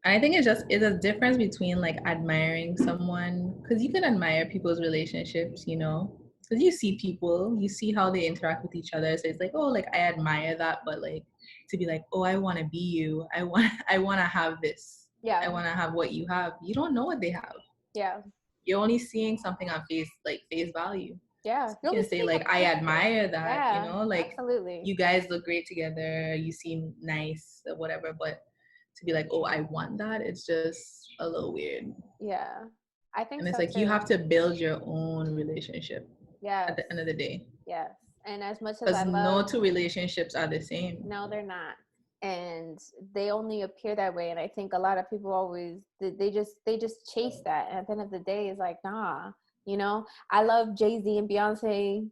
A: And I think it's a difference between like admiring someone, because you can admire people's relationships, you know, because you see people, you see how they interact with each other. So it's like, oh, like, I admire that, but like, to be like, oh, I want to be you, I want to have this, I want to have what you have. You don't know what they have. You're only seeing something on face value. So you can say like, I admire that, you know, like, absolutely, you guys look great together, you seem nice or whatever, but to be like, oh, I want that, it's just a little weird. I think, and it's so like too. You have to build your own relationship at the end of the day.
B: Yes. And as much as
A: Because
B: I
A: no
B: love,
A: two relationships are the same.
B: no, they're not. And they only appear that way. And I think a lot of people always, they just chase that. And at the end of the day, it's like, nah, I love Jay-Z and Beyonce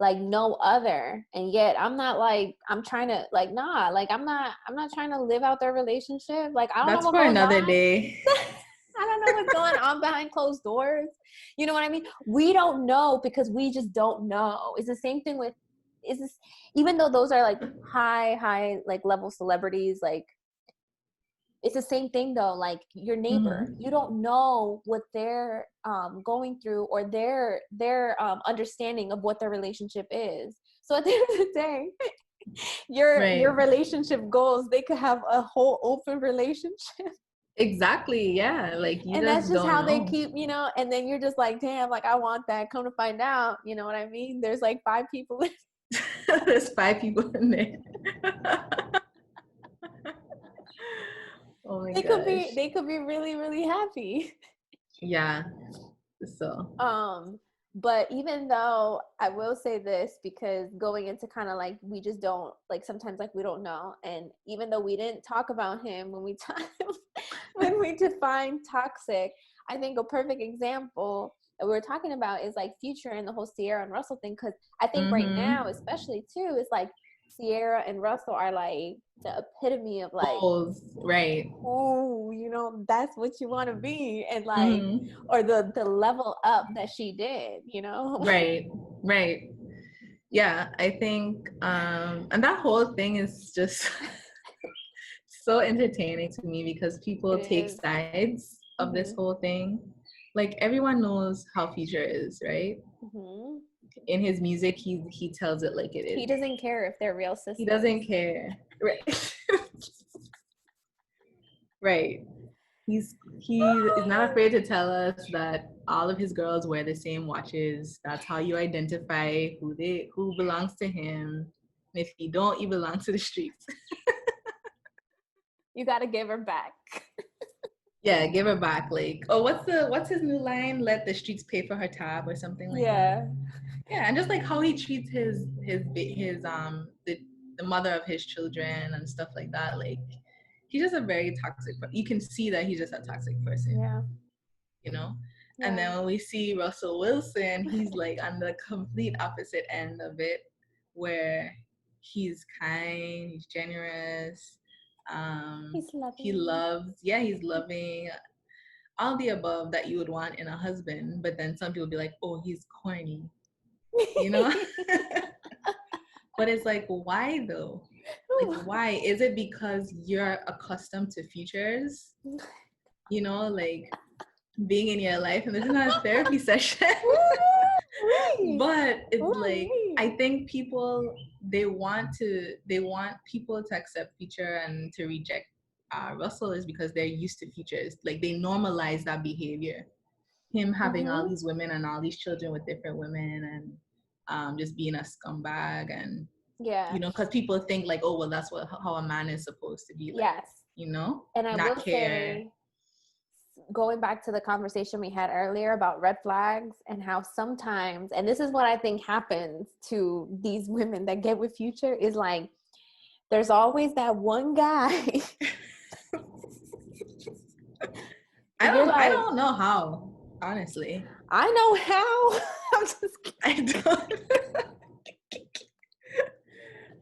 B: like no other, and yet I'm not like, I'm trying to like, nah, like I'm not trying to live out their relationship. Like I don't know
A: That's
B: what
A: for
B: goes
A: another
B: on.
A: day.
B: I don't know what's going on behind closed doors. You know what I mean? We don't know because we just don't know. It's the same thing with, is this, even though those are like high like level celebrities, like it's the same thing though, like your neighbor,
A: Mm-hmm.
B: you don't know what they're going through, or their understanding of what their relationship is. So at the end of the day, your
A: Right.
B: relationship goals, they could have a whole open relationship.
A: Exactly. Yeah. Like you
B: And that's
A: just
B: just
A: don't
B: how they
A: know.
B: keep, and then you're just like, damn, like I want that. Come to find out, you know what I mean? There's like 5 people.
A: There's 5 people in there. Oh my
B: They could
A: gosh.
B: be really, really happy.
A: Yeah. So.
B: But even though I will say this, because going into kind of like, we just don't like, sometimes like we don't know, and even though we didn't talk about him when we when we define toxic, I think a perfect example that we were talking about is like Future and the whole Sierra and Russell thing, because I think right now,
A: Mm-hmm.
B: especially too, it's like Sierra and Russell are like the epitome of like,
A: Goals. Right.
B: oh, that's what you want to be, and like,
A: Mm-hmm.
B: or the level up that she did,
A: Right. Right. Yeah. I think and that whole thing is just so entertaining to me because
B: It
A: people take
B: is.
A: sides of this
B: Mm-hmm.
A: whole thing. Like everyone knows how Future is, right?
B: Mm-hmm.
A: In his music, he tells it like it
B: He
A: is.
B: doesn't care if they're real
A: He
B: sisters.
A: doesn't care. Right. Right. He is not afraid to tell us that all of his girls wear the same watches. That's how you identify who belongs to him. And if you don't, you belong to the streets.
B: You got to give her back.
A: Yeah, give her back. Like, oh, what's his new line? Let the streets pay for her tab or something like that.
B: Yeah.
A: Yeah, and just like how he treats his the mother of his children and stuff like that. Like, he's just a very toxic. You can see that he's just a toxic person.
B: Yeah.
A: You know. And
B: Yeah.
A: then when we see Russell Wilson, he's like on the complete opposite end of it, where he's kind, he's generous,
B: He's
A: he
B: loving.
A: loves, yeah, he's loving, all the above that you would want in a husband. But then some people be like, oh, he's corny, you know. But it's like, why though? Like, why? Is it because you're accustomed to Futures, you know, like being in your life? And this is not a therapy session. But it's like, I think people, they want people to accept Future and to reject Russell is because they're used to Futures. Like, they normalize that behavior, him having all
B: Mm-hmm.
A: these women and all these children with different women, and just being a scumbag. And
B: Yeah.
A: because people think like, oh well, that's how a man is supposed to be, like,
B: Yes. And I
A: not
B: will
A: care.
B: say, going back to the conversation we had earlier about red flags, and how sometimes, and this is what I think happens to these women that get with Future, is like, there's always that one guy.
A: I don't know how, honestly.
B: I know how. I'm just
A: kidding. I don't.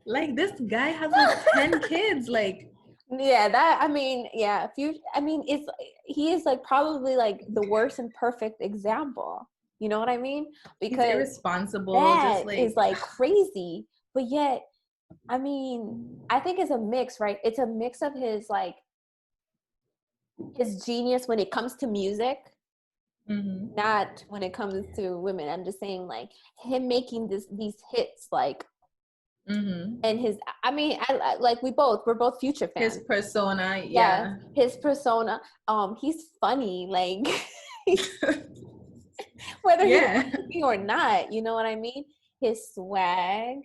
A: Like, this guy has like 10 kids, like.
B: Yeah, that, I mean, yeah, he is like probably like the worst and perfect example. You know what I mean? Because
A: he's irresponsible,
B: that
A: just like,
B: is like crazy. But yet, I mean, I think it's a mix, right? It's a mix of his like his genius when it comes to music,
A: mm-hmm.
B: not when it comes to women. I'm just saying, like, him making these hits, like,
A: Mm-hmm.
B: and his, I mean, I like, we're both Future fans.
A: His persona,
B: Yes,
A: yeah.
B: his persona. He's funny, like, whether he's funny or not, you know what I mean? His swag,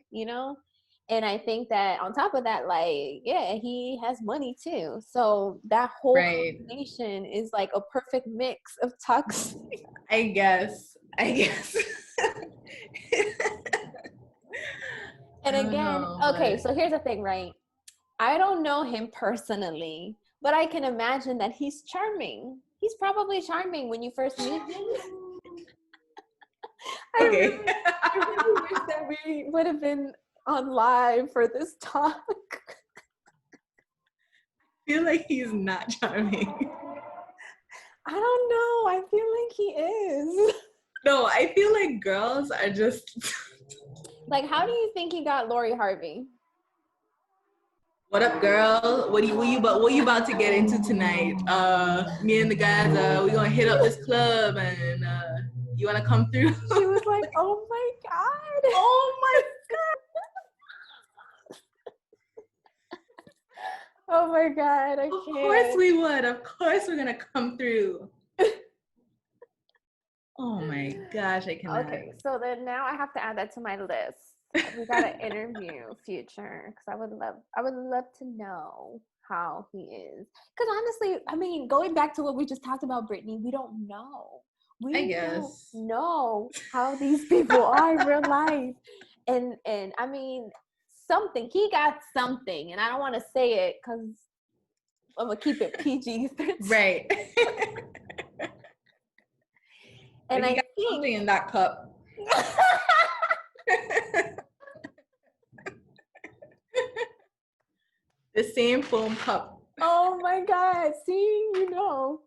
B: and I think that on top of that, like, yeah, he has money too. So that whole combination is like a perfect mix of toxic.
A: I guess.
B: And
A: I don't
B: again,
A: know,
B: okay,
A: but
B: so here's the thing, right? I don't know him personally, but I can imagine that he's charming. He's probably charming when you first meet him.
A: okay.
B: I really wish that we would have been on live for this talk.
A: I feel like he's not charming.
B: I don't know. I feel like he is.
A: No, I feel like girls are just
B: Like, how do you think he got Lori Harvey?
A: what up, girl? What you about to get into tonight? Me and the guys, we gonna hit up this club and you wanna come through?
B: She was like, oh my God.
A: Oh my
B: Oh my God, I
A: Of
B: can't.
A: course we would. Of course we're gonna come through. Oh my gosh, I cannot.
B: Okay, so then now I have to add that to my list. We gotta interview Future because I would love to know how he is. Because honestly, I mean, going back to what we just talked about, Brittany, we don't know.
A: I guess.
B: Don't know how these people are in real life. And I mean, he got something, and I don't want to say it because I'm gonna keep it PG-13.
A: Right.
B: And
A: like, I think something in that cup. The same foam cup.
B: Oh my God, see, you know.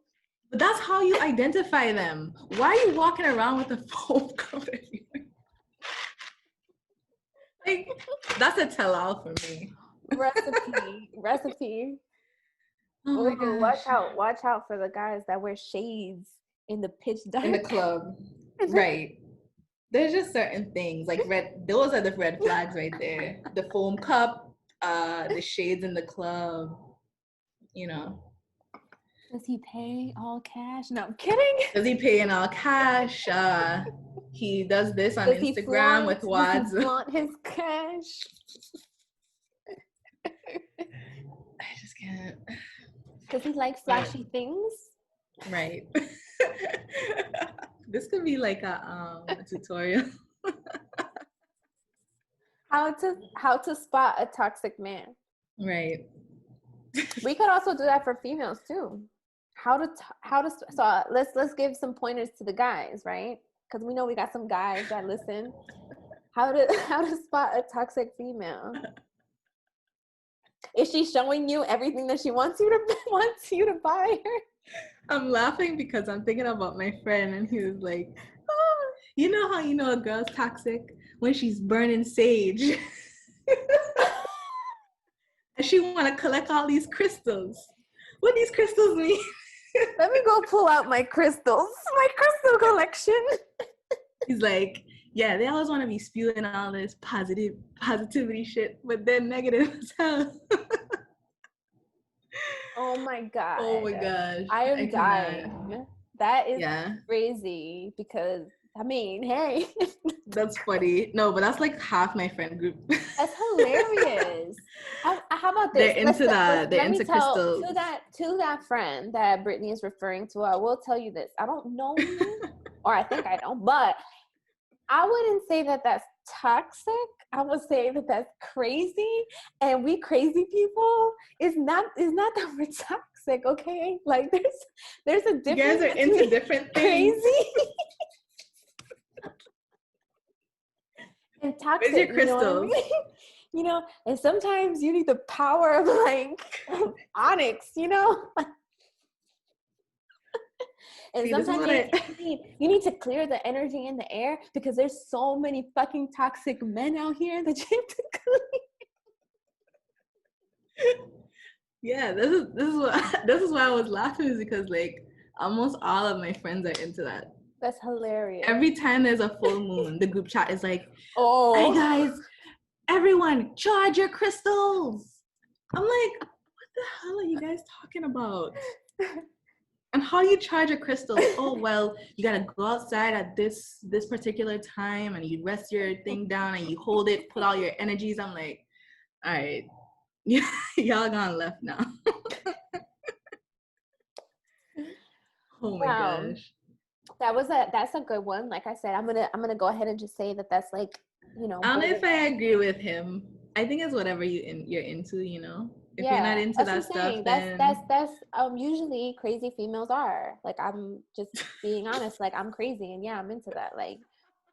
A: But that's how you identify them. Why are you walking around with a foam cup? Like, that's a tell-all for me.
B: Recipe.
A: Oh my gosh.
B: Watch out for the guys that wear shades in the pitch dark.
A: In the club. Right. There's just certain things like those are the red flags right there. The foam cup, the shades in the club, you know.
B: Does he pay all cash? No, I'm kidding.
A: Does he pay in all cash? He does this on Instagram with wads.
B: Does he flaunt his cash?
A: I just can't.
B: Does he like flashy things?
A: Right. This could be like a tutorial.
B: How to spot a toxic man.
A: Right.
B: We could also do that for females too. So let's give some pointers to the guys, right? Because we know we got some guys that listen. How to spot a toxic female? Is she showing you everything that she wants you to buy her?
A: I'm laughing because I'm thinking about my friend and he was like, oh, you know how you know a girl's toxic? When she's burning sage. And she want to collect all these crystals. What these crystals mean?
B: Let me go pull out my crystals. My crystal collection.
A: He's like, yeah, they always want to be spewing all this positivity shit, but they're negative as hell.
B: Oh my God.
A: Oh my gosh.
B: I am dying.
A: Cannot.
B: That is crazy because, I mean, hey.
A: That's funny. No, but that's like half my friend group.
B: That's hilarious. How about this?
A: They're into that. They're into crystals.
B: To that friend that Brittany is referring to, I will tell you this. I don't know you, or I think I don't, but I wouldn't say that that's toxic. I would say that that's crazy, and we crazy people is not that we're toxic, okay? Like there's a difference.
A: You guys are into different things.
B: Crazy and toxic.
A: Where's your crystals?
B: You know, and sometimes you need the power of like onyx, you know. And sometimes you need to clear the energy in the air because there's so many fucking toxic men out here that you have to clear.
A: Yeah, this is why I was laughing, is because like almost all of my friends are into that.
B: That's hilarious.
A: Every time there's a full moon, the group chat is like,
B: oh,
A: hey guys, everyone charge your crystals. I'm like, what the hell are you guys talking about? And how do you charge a crystal? Oh, well, you gotta go outside at this particular time and you rest your thing down and you hold it, put all your energies. I'm like, all right, y'all gone left now. Oh my gosh.
B: That's a good one. Like I said, I'm gonna go ahead and just say that that's like you know,
A: I don't know if
B: bullied.
A: I agree with him. I think it's whatever you're into, you know. If you're not
B: Yeah,
A: into
B: that's what I'm
A: that stuff,
B: saying.
A: then
B: That's usually crazy females are. Like, I'm just being honest. Like, I'm crazy, and yeah, I'm into that. Like,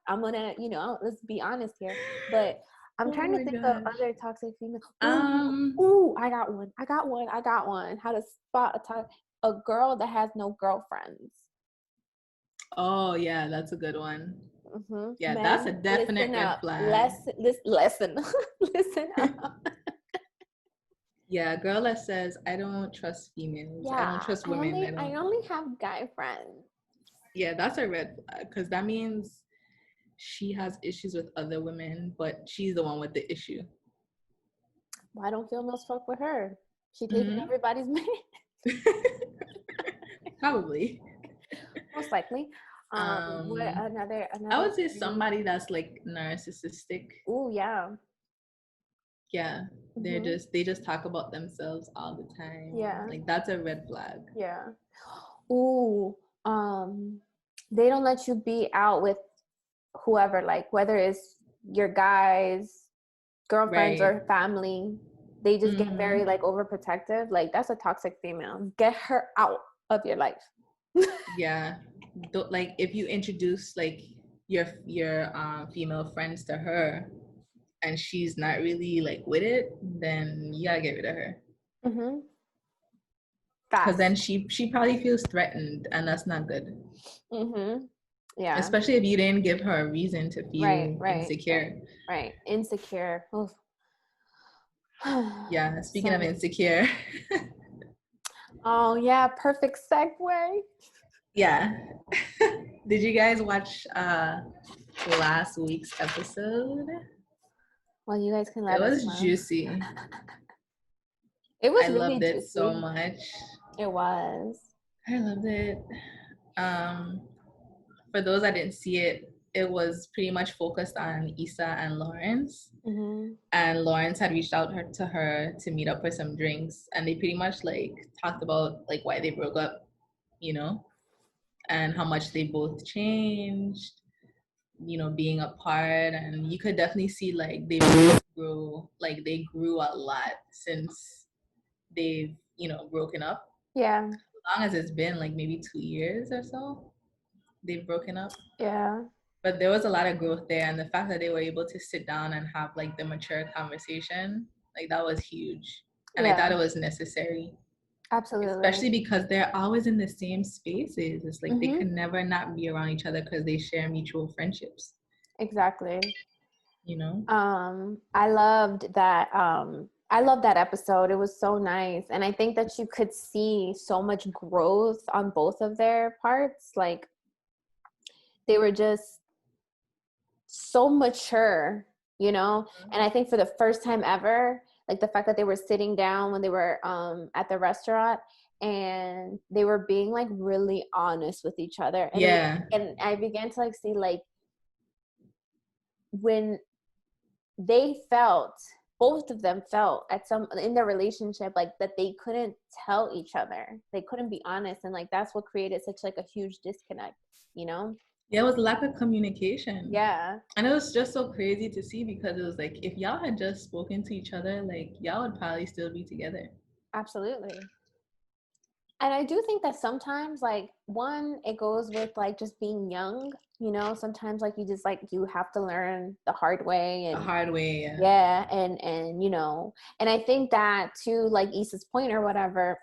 B: I'm gonna, let's be honest here. But I'm
A: oh
B: trying to
A: my
B: think of
A: gosh.
B: other toxic females. Ooh, I got one. How to spot a girl that has no girlfriends.
A: Oh yeah, that's a good one. Yeah, that's a
B: Men,
A: definite
B: listen
A: red
B: up.
A: flag.
B: Listen, listen up.
A: Yeah, a girl that says, I don't trust females. I don't
B: Yeah,
A: trust
B: I
A: women.
B: only
A: I
B: I
A: don't.
B: only have guy friends.
A: Yeah, that's a red flag because that means she has issues with other women, but she's the one with the issue.
B: Well, I don't feel no fuck with her. She taking
A: Mm-hmm.
B: everybody's man.
A: Probably.
B: Most likely. What
A: Um, I
B: another
A: would say
B: green?
A: somebody that's like narcissistic.
B: Oh yeah.
A: Yeah,
B: Mhm.
A: they just talk about themselves all the time.
B: Yeah.
A: Like that's a red flag.
B: Yeah. Ooh. Um, they don't let you be out with whoever, like whether it's your guys, girlfriends,
A: Right.
B: or family. They just get very
A: Mm-hmm.
B: like overprotective. Like, that's a toxic female. Get her out of your life.
A: Yeah. Like if you introduce like your female friends to her and she's not really like with it, then you gotta get rid of her.
B: Mhm.
A: Because then
B: Fast.
A: she probably feels threatened and that's not good.
B: Mhm. Yeah.
A: Especially if you didn't give her a reason to
B: Right.
A: feel
B: Right. Right.
A: insecure.
B: Right. Insecure. Oof.
A: Yeah, speaking
B: So
A: of
B: many.
A: insecure.
B: Oh yeah, perfect segue.
A: Yeah. Did you guys watch last week's episode?
B: Well, you guys can
A: It
B: let us
A: was
B: know.
A: juicy.
B: It
A: I
B: was really
A: loved it so
B: juicy.
A: much.
B: It was.
A: I loved it. Um, for those that didn't see it, it was pretty much focused on Issa and Lawrence.
B: Mhm.
A: And Lawrence had reached out to her to meet up for some drinks, and they pretty much like talked about like why they broke up, you know, and how much they both changed, you know, being apart. And you could definitely see like they grew a lot since they've, you know, broken up.
B: Yeah.
A: As long as it's been like maybe 2 years or so, they've broken up.
B: Yeah.
A: But there was a lot of growth there, and the fact that they were able to sit down and have like the mature conversation, like that was huge. And I thought
B: Yeah.
A: it was necessary,
B: Absolutely.
A: especially because they're always in the same spaces. It's like they
B: Mhm.
A: can never not be around each other because they share mutual friendships,
B: Exactly.
A: you know.
B: I loved that. I love that episode. It was so nice, and I think that you could see so much growth on both of their parts. Like, they were just so mature, and I think for the first time ever, like the fact that they were sitting down when they were at the restaurant, and they were being like really honest with each other, and
A: Yeah,
B: and I began to like see like when they felt, both of them felt at some in their relationship, like that they couldn't tell each other, they couldn't be honest, and like that's what created such like a huge disconnect, you know.
A: yeah, it was lack of communication.
B: Yeah.
A: And it was just so crazy to see because it was like if y'all had just spoken to each other, like y'all would probably still be together.
B: Absolutely. And I do think that sometimes, like, one, it goes with like just being young, sometimes like you just like you have to learn the hard way.
A: The
B: And
A: hard way, yeah.
B: yeah, and I think that to like Issa's point or whatever,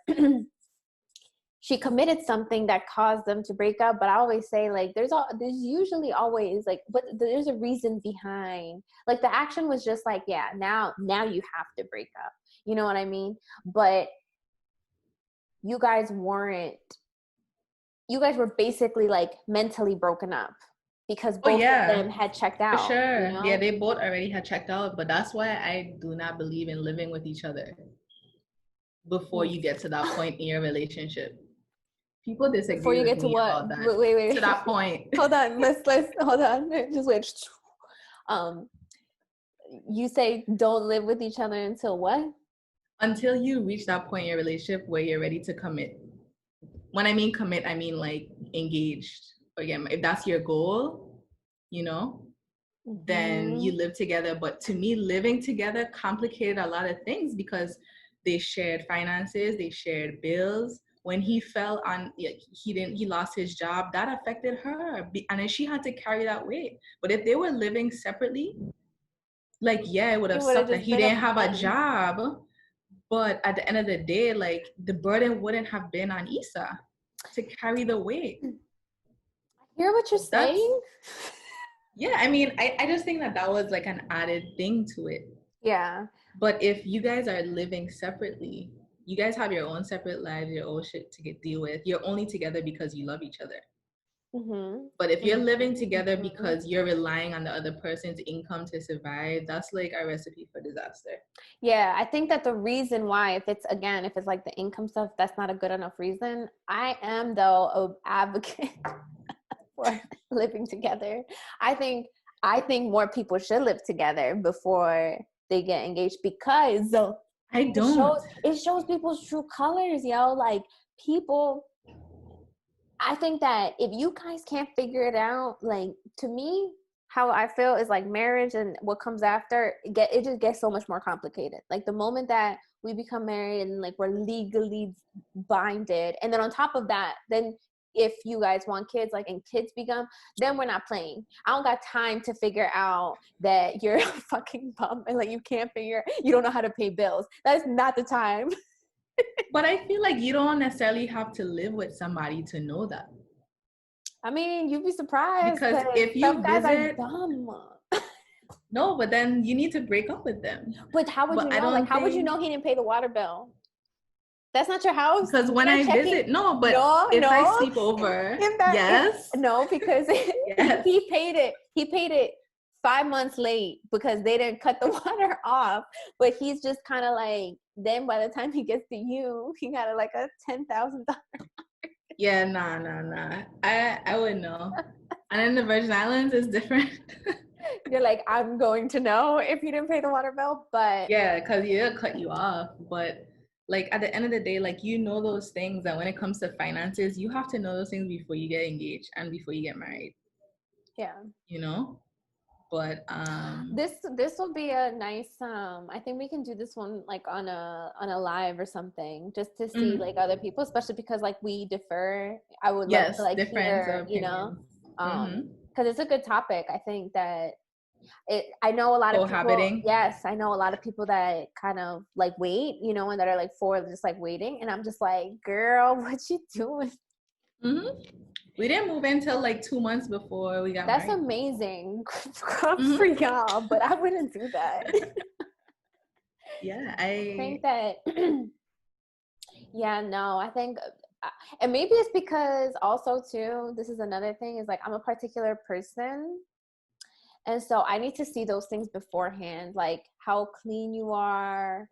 B: she committed something that caused them to break up. But I always say, like, there's usually always like, but there's a reason behind, like, the action was just like, yeah, now you have to break up, you know what I mean? But you guys weren't, you guys were basically like mentally broken up because
A: Oh
B: both of
A: yeah,
B: them had checked
A: for
B: out,
A: sure. Yeah, they both already had checked out, but that's why I do not believe in living with each other before you get to that point in your relationship. People
B: Before
A: disagree
B: you
A: with
B: get to
A: me
B: what?
A: about that. To
B: Wait.
A: that point.
B: Hold on. Let's hold on. Just wait. Um, you say don't live with each other until what?
A: Until you reach that point in your relationship where you're ready to commit. When I mean commit, I mean like engaged. Again, if that's your goal, you know, then you live together. But to me, living together complicated a lot of things because they shared finances, they shared bills. When he fell on, he lost his job, that affected her, and then she had to carry that weight. But if they were living separately, like, yeah, it would have sucked that he didn't have a job, but at the end of the day, like, the burden wouldn't have been on Issa to carry the weight.
B: I hear what you're saying.
A: Yeah, I mean, I just think that was like an added thing to it.
B: Yeah.
A: But if you guys are living separately, you guys have your own separate lives, your own shit to deal with. You're only together because you love each other. But if you're living together because you're relying on the other person's income to survive, that's like a recipe for disaster.
B: Yeah, I think that the reason why, if it's like the income stuff, that's not a good enough reason. I am, though, an advocate for living together. I think more people should live together before they get engaged, because it shows people's true colors, yo. Like, people, I think that if you guys can't figure it out, like, to me, how I feel is like marriage and what comes after, it just gets so much more complicated. Like, the moment that we become married and like we're legally binded, and then on top of that, then if you guys want kids, like, and kids become, then we're not playing. I don't got time to figure out that you're a fucking bum and like you don't know how to pay bills. That's not the time.
A: But I feel like you don't necessarily have to live with somebody to know that.
B: I mean, you'd be surprised
A: because if you
B: some guys are dumb.
A: No, but then you need to break up with them.
B: But how would you know? Like, how would you know he didn't pay the water bill? That's not your house.
A: Because when I visit, if I sleep over, yes.
B: Because yes. he paid it 5 months late because they didn't cut the water off. But he's just kind of like, then by the time he gets to you, he got like a $10,000.
A: Yeah, nah. I would know. And in the Virgin Islands, it's different.
B: You're like, I'm going to know if you didn't pay the water bill, but
A: yeah, because he'll cut you off. But like, at the end of the day, like, you know those things, that when it comes to finances, you have to know those things before you get engaged and before you get married.
B: Yeah.
A: You know? But
B: this will be a nice I think we can do this one like on a live or something, just to see like other people, especially because like we differ. I would love to like hear, you know, because it's a good topic. I think that I know a lot of people. Yes, I know a lot of people that kind of like wait, you know, and that are like for just like waiting, and I'm just like, girl, what you doing?
A: We didn't move in until like 2 months before we got married.
B: That's amazing. For y'all, but I wouldn't do that.
A: Yeah,
B: I think that. Yeah, no, I think, and maybe it's because also too, this is another thing, is like I'm a particular person. And so I need to see those things beforehand, like how clean you are.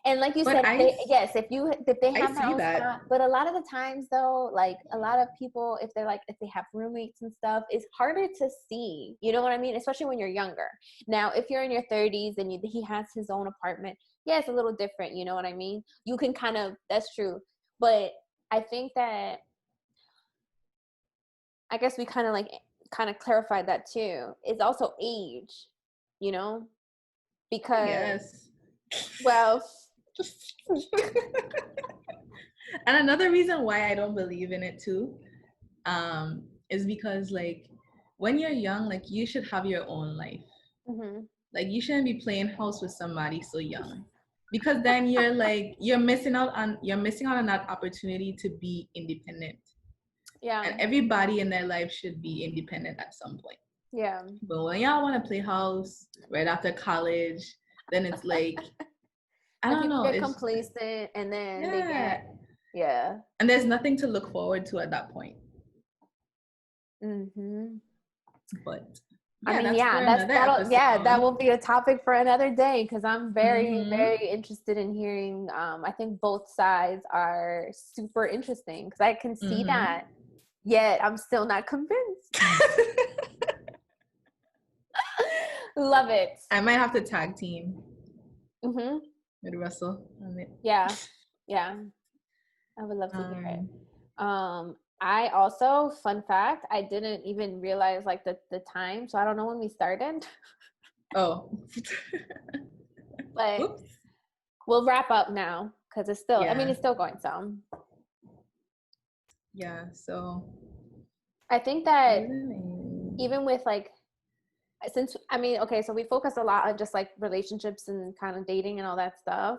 B: And like you said, if they have their own spot. But a lot of the times though, like a lot of people, if they have roommates and stuff, it's harder to see, you know what I mean? Especially when you're younger. Now, if you're in your 30s and he has his own apartment, yeah, it's a little different, you know what I mean? You can kind of, that's true. But I think that, I guess we kind of clarified that too. It's also age, you know? Because, well.
A: And another reason why I don't believe in it too, is because like when you're young, like you should have your own life. Like you shouldn't be playing house with somebody so young, because then you're missing out on that opportunity to be independent.
B: Yeah.
A: And everybody in their life should be independent at some point.
B: Yeah.
A: But when y'all want to play house right after college, then it's like, I don't know.
B: People get complacent, and then they get, yeah.
A: And there's nothing to look forward to at that point. But
B: I mean, that will be a topic for another day, because I'm very, very interested in hearing. I think both sides are super interesting, because I can see that, yet I'm still not convinced. Love it.
A: I might have to tag team with Russell on it.
B: Yeah. I would love to hear it. I also, fun fact, I didn't even realize like the time, so I don't know when we started.
A: Oh.
B: But
A: Oops.
B: we'll wrap up now because it's still, I mean,
A: Yeah.
B: it's still going some.
A: Yeah. So
B: I think that even with like, since, I mean, okay, so we focus a lot on just like relationships and kind of dating and all that stuff.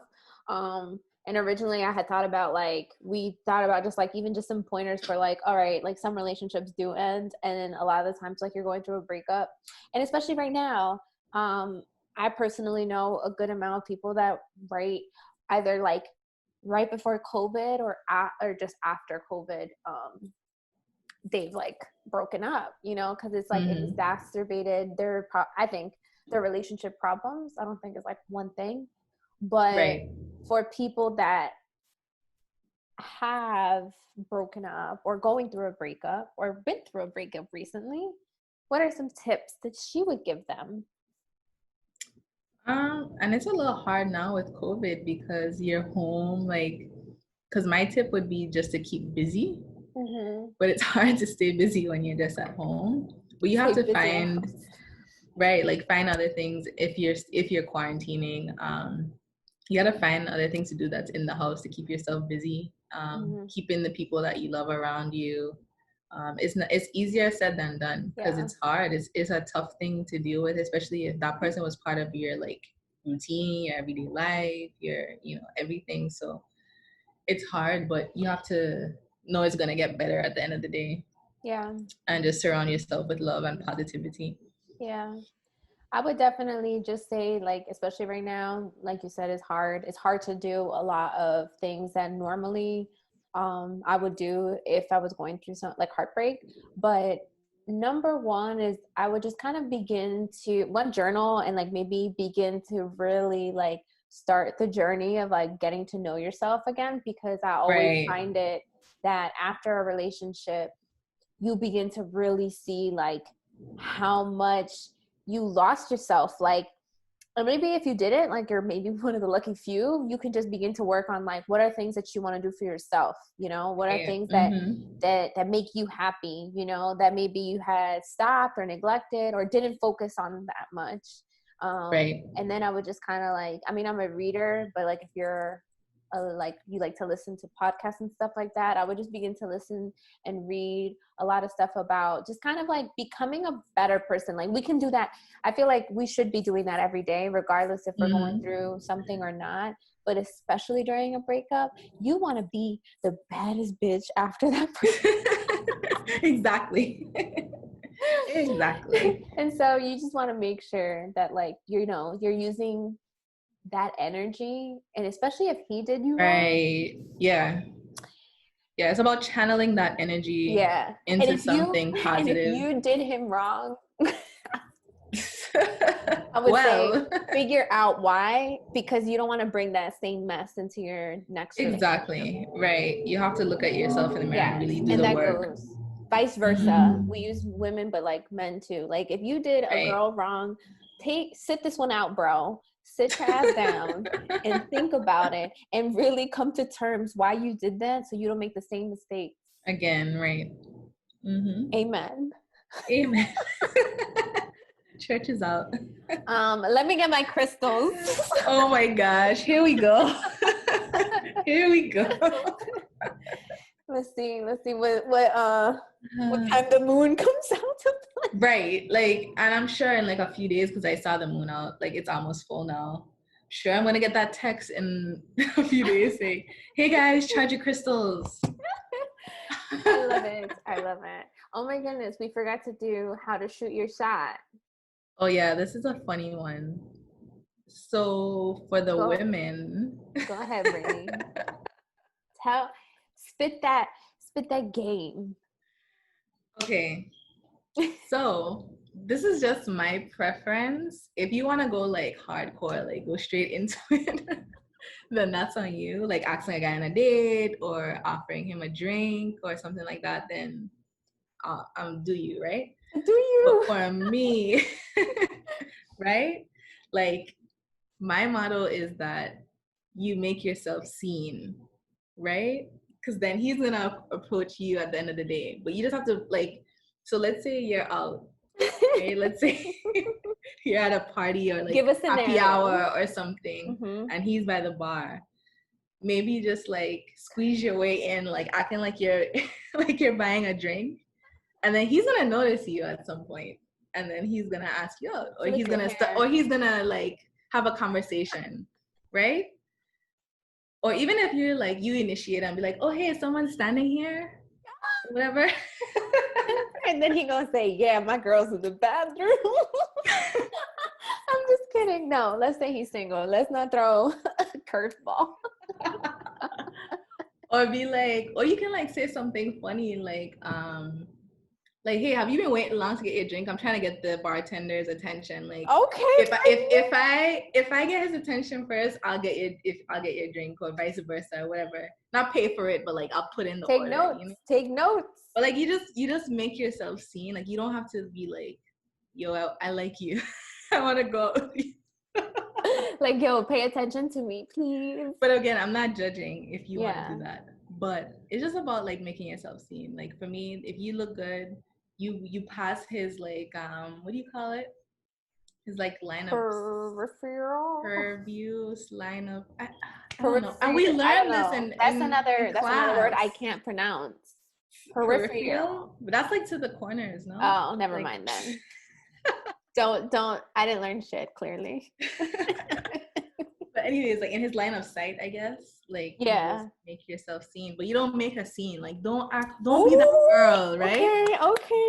B: And originally I had thought about like, we thought about just like, even just some pointers for like, all right, like some relationships do end. And then a lot of the times like you're going through a breakup. And especially right now, I personally know a good amount of people that either like right before COVID or just after COVID, they've like broken up, you know, because it's like it exacerbated their I think their relationship problems. I don't think it's like one thing, but
A: right.
B: for people that have broken up or going through a breakup or been through a breakup recently, what are some tips that she would give them?
A: And it's a little hard now with COVID because you're home, like, because my tip would be just to keep busy, but it's hard to stay busy when you're just at home. But you have
B: Stay
A: to
B: busy in the
A: find,
B: house.
A: right, like find other things if you're quarantining. You gotta find other things to do that's in the house to keep yourself busy, keeping the people that you love around you. It's easier said than done because
B: Yeah.
A: it's hard. It's a tough thing to deal with, especially if that person was part of your like routine, your everyday life, your everything. So it's hard, but you have to know it's gonna get better at the end of the day,
B: Yeah.
A: and just surround yourself with love and positivity.
B: Yeah. I would definitely just say, like, especially right now, like you said, it's hard. It's hard to do a lot of things that normally I would do if I was going through some like heartbreak. But number one is I would just kind of begin to one journal and like maybe begin to really like start the journey of like getting to know yourself again, because I always
A: Right.
B: find it that after a relationship, you begin to really see like how much you lost yourself. Like, or maybe if you didn't, like you're maybe one of the lucky few, you can just begin to work on like what are things that you want to do for yourself, you know, what are
A: Right.
B: things that make you happy, you know, that maybe you had stopped or neglected or didn't focus on that much.
A: Right.
B: And then I would just kind of like, I mean, I'm a reader, but like if you're like you like to listen to podcasts and stuff like that, I would just begin to listen and read a lot of stuff about just kind of like becoming a better person. Like we can do that. I feel like we should be doing that every day, regardless if we're going through something or not. But especially during a breakup, you want to be the baddest bitch after that breakup.
A: Exactly. Exactly.
B: And so you just want to make sure that like, you know, you're using that energy, and especially if he did you wrong.
A: Right. Yeah. Yeah, it's about channeling that energy
B: Yeah. And
A: into something
B: if
A: positive.
B: you did him wrong, I would say
A: Well,
B: figure out why, because you don't want to bring that same mess into your next relationship.
A: exactly. Right. You have to look at yourself in the mirror and
B: Yes.
A: really do
B: And
A: the
B: that
A: work.
B: goes vice versa. We use women, but like men too. Like if you did a
A: Right.
B: girl wrong, sit this one out, bro. Sit your ass down and think about it and really come to terms why you did that so you don't make the same mistakes.
A: Again, right.
B: Amen.
A: Amen. Church is out.
B: Let me get my crystals.
A: Oh my gosh. Here we go. Here we go.
B: Let's see what time the moon comes out.
A: Right. Like, and I'm sure in like a few days, because I saw the moon out, like it's almost full now. Sure, I'm gonna get that text in a few days saying, "Hey guys, charge your crystals."
B: I love it. I love it. Oh my goodness, we forgot to do how to shoot your shot.
A: Oh yeah, this is a funny one. So for the women,
B: Go ahead, Brittany. Spit that game.
A: okay. So this is just my preference. If you want to go like hardcore, like go straight into it, then that's on you. Like asking a guy on a date or offering him a drink or something like that, then do you, right?
B: Do you?
A: But for me, right? Like my motto is that you make yourself seen, right? because then he's gonna approach you at the end of the day. But you just have to like, so let's say you're out, right? Let's say you're at a party or like
B: Give a
A: happy
B: scenario.
A: hour or something, and he's by the bar. Maybe just like squeeze your way in, like acting like you're like you're buying a drink, and then he's gonna notice you at some point, and then he's gonna ask you out, or he's gonna like have a conversation, right? Or even if you're like, you initiate and be like, oh, hey, is someone standing here? Whatever.
B: And then he gonna say, yeah, my girl's in the bathroom. I'm just kidding. No, let's say he's single. Let's not throw a curveball.
A: Or be like, or you can like say something funny like, hey, have you been waiting long to get your drink? I'm trying to get the bartender's attention. Like,
B: okay.
A: If I get his attention first, I'll get your drink, or vice versa, whatever. Not pay for it, but like I'll put in the
B: take
A: order.
B: Notes. You know? Take notes.
A: But like you just make yourself seen. Like you don't have to be like, yo, I like you. I want to go out with you.
B: Like, yo, pay attention to me, please.
A: But again, I'm not judging if you want to do that. But it's just about like making yourself seen. Like for me, if you look good, you pass his like what do you call it? His like line of purviews, line of I don't know. And we learned this in
B: another word I can't pronounce. Peripheral.
A: But that's like to the corners, no?
B: Oh, never mind then. Don't I didn't learn shit, clearly.
A: But anyways, like in his line of sight, I guess, like just make yourself seen, but you don't make a scene. Like don't be that girl, right?
B: Okay.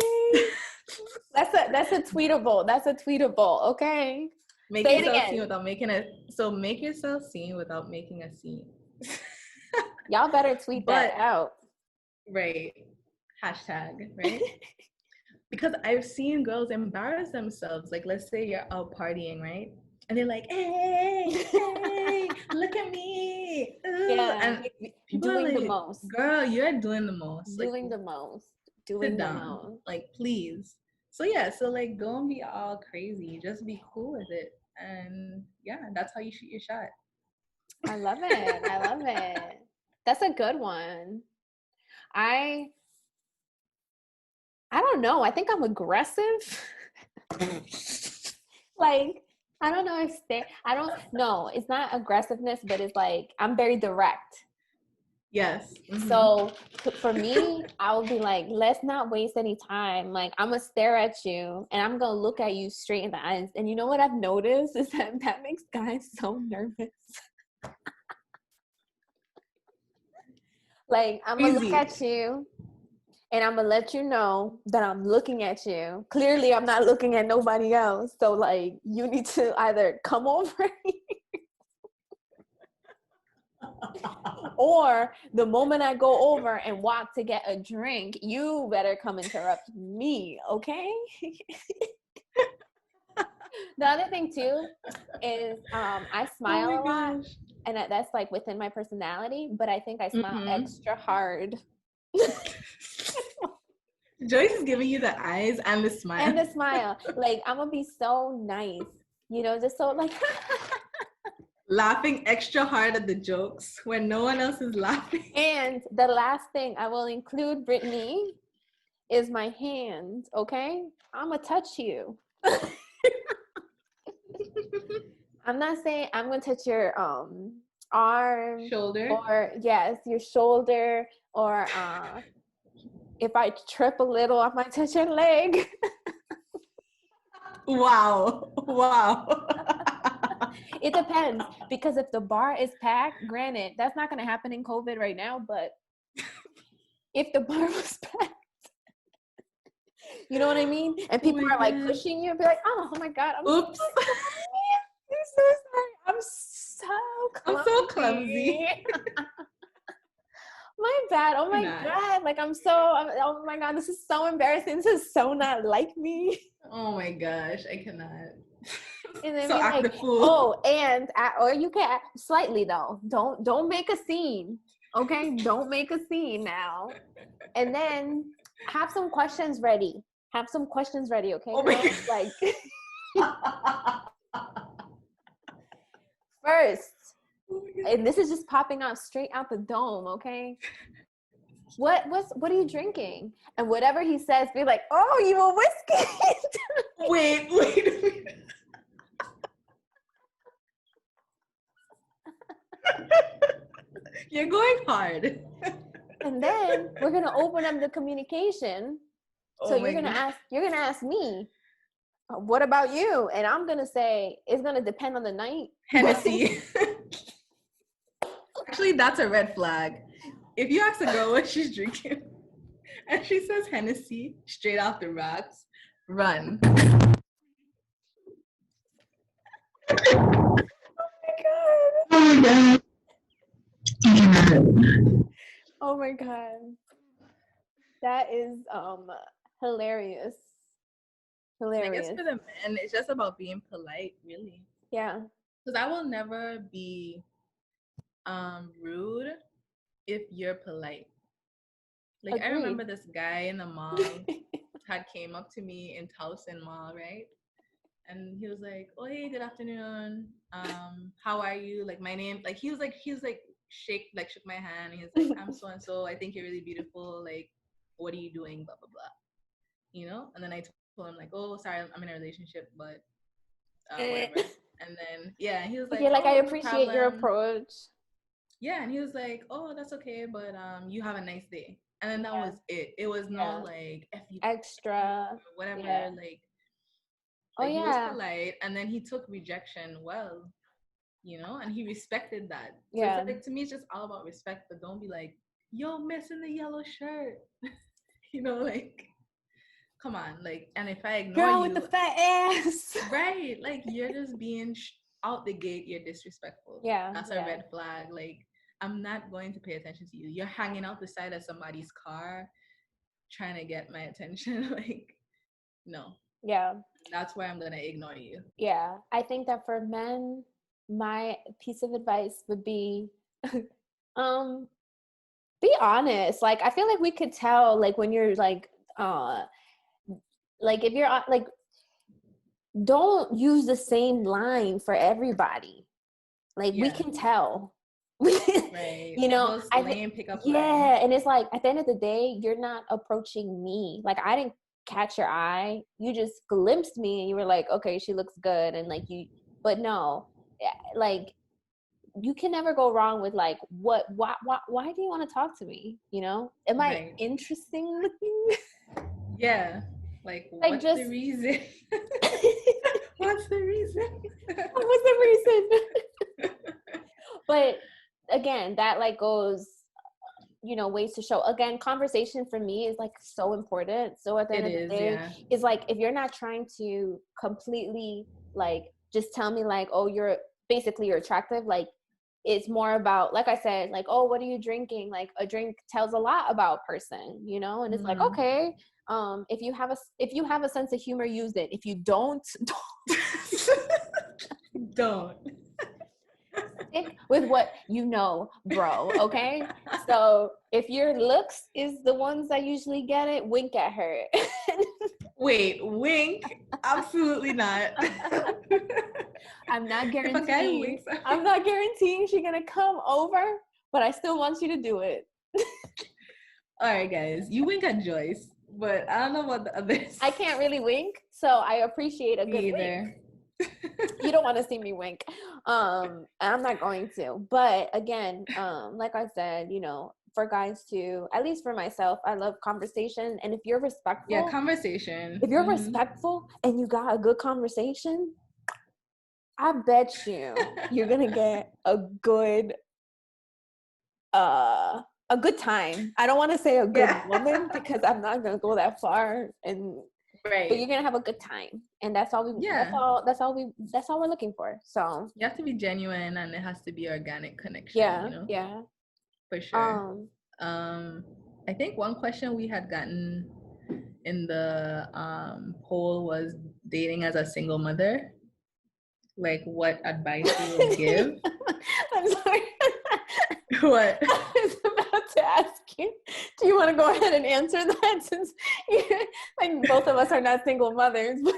B: That's a tweetable. That's a tweetable. Okay.
A: Make yourself seen without making a. So make yourself seen without making a scene.
B: Y'all better tweet that out.
A: Right. Hashtag, right? Because I've seen girls embarrass themselves. Like, let's say you're out partying, right? And they're like, hey, look at me. Ooh. Yeah, and people doing the most. Girl, you're doing the most.
B: Doing the most.
A: Like, please. So yeah, so like don't be all crazy. Just be cool with it. And yeah, that's how you shoot your shot.
B: I love it. That's a good one. I don't know. I think I'm aggressive. Like, I don't know I don't know. It's not aggressiveness, but it's like, I'm very direct.
A: Yes. Mm-hmm.
B: So for me, I will be like, let's not waste any time. Like, I'm going to stare at you and I'm going to look at you straight in the eyes. And you know what I've noticed is that makes guys so nervous. Like, I'm going to look at you and I'm going to let you know that I'm looking at you. Clearly, I'm not looking at nobody else. So, like, you need to either come over here or the moment I go over and walk to get a drink, you better come interrupt me, okay? The other thing, too, is I smile a lot. And that's, like, within my personality. But I think I smile extra hard.
A: Joyce is giving you the eyes and the smile.
B: Like, I'm going to be so nice. You know, just so, like...
A: Laughing extra hard at the jokes when no one else is laughing.
B: And the last thing I will include, Brittany, is my hands, okay? I'm going to touch you. I'm not saying I'm going to touch your arm.
A: Shoulder.
B: Or, yes, your shoulder. Or if I trip a little, I might touch your leg.
A: Wow.
B: It depends, because if the bar is packed, granted, that's not going to happen in COVID right now, but if the bar was packed, you know what I mean? And people are like pushing you and be like, oh my God.
A: Oops.
B: I'm so sorry. I'm so clumsy. My bad. Oh my God. Like, oh my God, this is so embarrassing. This is so not like me.
A: Oh my gosh, I cannot.
B: And then
A: so act
B: like,
A: the fool.
B: Or you can act slightly though. Don't make a scene. Okay? Don't make a scene now. And then have some questions ready. Okay? Like first, and this is just popping out straight out the dome, okay? what are you drinking? And whatever he says, be like, oh, you a whiskey.
A: Wait. You're going hard.
B: And then we're gonna open up the communication. So you're gonna ask me, what about you? And I'm gonna say it's gonna depend on the night.
A: Hennessy. Actually, that's a red flag. If you ask a girl what she's drinking and she says Hennessy straight off the rocks, run.
B: Oh my god. That is hilarious.
A: I guess for the men, it's just about being polite, really.
B: Yeah.
A: Because I will never be rude if you're polite. Like, agreed. I remember this guy in the mall had came up to me in Towson Mall, right? And he was like, oh, hey, good afternoon. How are you? Like, my name, like, he was like, shook my hand. He was like, I'm so-and-so. I think you're really beautiful. Like, what are you doing? Blah, blah, blah. You know? And then I told him, like, oh, sorry, I'm in a relationship, but whatever. And then, yeah, he was like,
B: I appreciate your approach.
A: Yeah, and he was like, oh, that's okay, but you have a nice day. And then that was it. It was no, like,
B: extra,
A: or whatever, like, he was polite, and then he took rejection well, you know, and he respected that. So it's like, to me, it's just all about respect, but don't be like, yo, miss in the yellow shirt. You know, like, come on, like, and if I ignore
B: girl with the fat ass,
A: right, like, you're just being out the gate, you're disrespectful. That's a red flag. Like, I'm not going to pay attention to you. You're hanging out the side of somebody's car trying to get my attention. Like, no. Yeah. That's why I'm going to ignore you.
B: Yeah. I think that for men, my piece of advice would be be honest. Like, I feel like we could tell, like, when you're like if you're like, don't use the same line for everybody. Like, we can tell.
A: Right.
B: You know,
A: pickup
B: line. And it's like, at the end of the day, you're not approaching me. Like, I didn't catch your eye. You just glimpsed me and you were like, okay, she looks good. And like, but no, like, you can never go wrong with like, why do you want to talk to me? You know, am I interesting looking?
A: Yeah. Like what's the reason? What's the reason?
B: What's the reason? But again, that like goes, you know, ways to show. Again, conversation for me is like so important. So at the end of the day, is like, if you're not trying to completely like just tell me like, oh, you're attractive, like, it's more about, like I said, like, oh, what are you drinking? Like, a drink tells a lot about a person, you know. And it's like, okay, if you have a sense of humor, use it. If you don't
A: don't.
B: Stick with what you know, bro. Okay. So if your looks is the ones that usually get it, wink at her.
A: Wait, wink? Absolutely not.
B: I'm not guaranteeing. I'm not guaranteeing she's gonna come over, but I still want you to do it.
A: All right, guys, you wink at Joyce, but I don't know about the others.
B: I can't really wink, so I appreciate a good wink. You don't want to see me wink. I'm not going to. But again, like I said, you know, for guys too, at least for myself, I love conversation. And if you're respectful.
A: Yeah, conversation.
B: If you're respectful and you got a good conversation, I bet you're going to get a good time. I don't want to say a good woman because I'm not going to go that far, but you're gonna have a good time, and that's all that's all we're looking for. So
A: you have to be genuine, and it has to be organic connection. You know? For sure. I think one question we had gotten in the poll was dating as a single mother. Like, what advice you would give?
B: I'm sorry.
A: What?
B: I was about to ask you, do you want to go ahead and answer that, since like both of us are not single mothers? But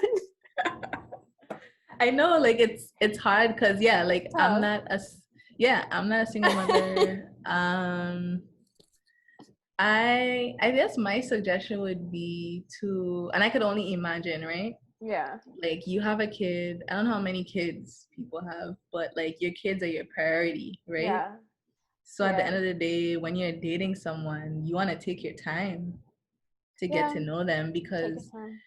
A: I know, like, it's hard because like I'm not a single mother. I guess my suggestion would be to, and I could only imagine, right?
B: Yeah.
A: Like you have a kid. I don't know how many kids people have, but like your kids are your priority, right?
B: Yeah.
A: So at the
B: Yeah.
A: end of the day, when you're dating someone, you want to take your time to get
B: Yeah.
A: to know them
B: Take your
A: because
B: time.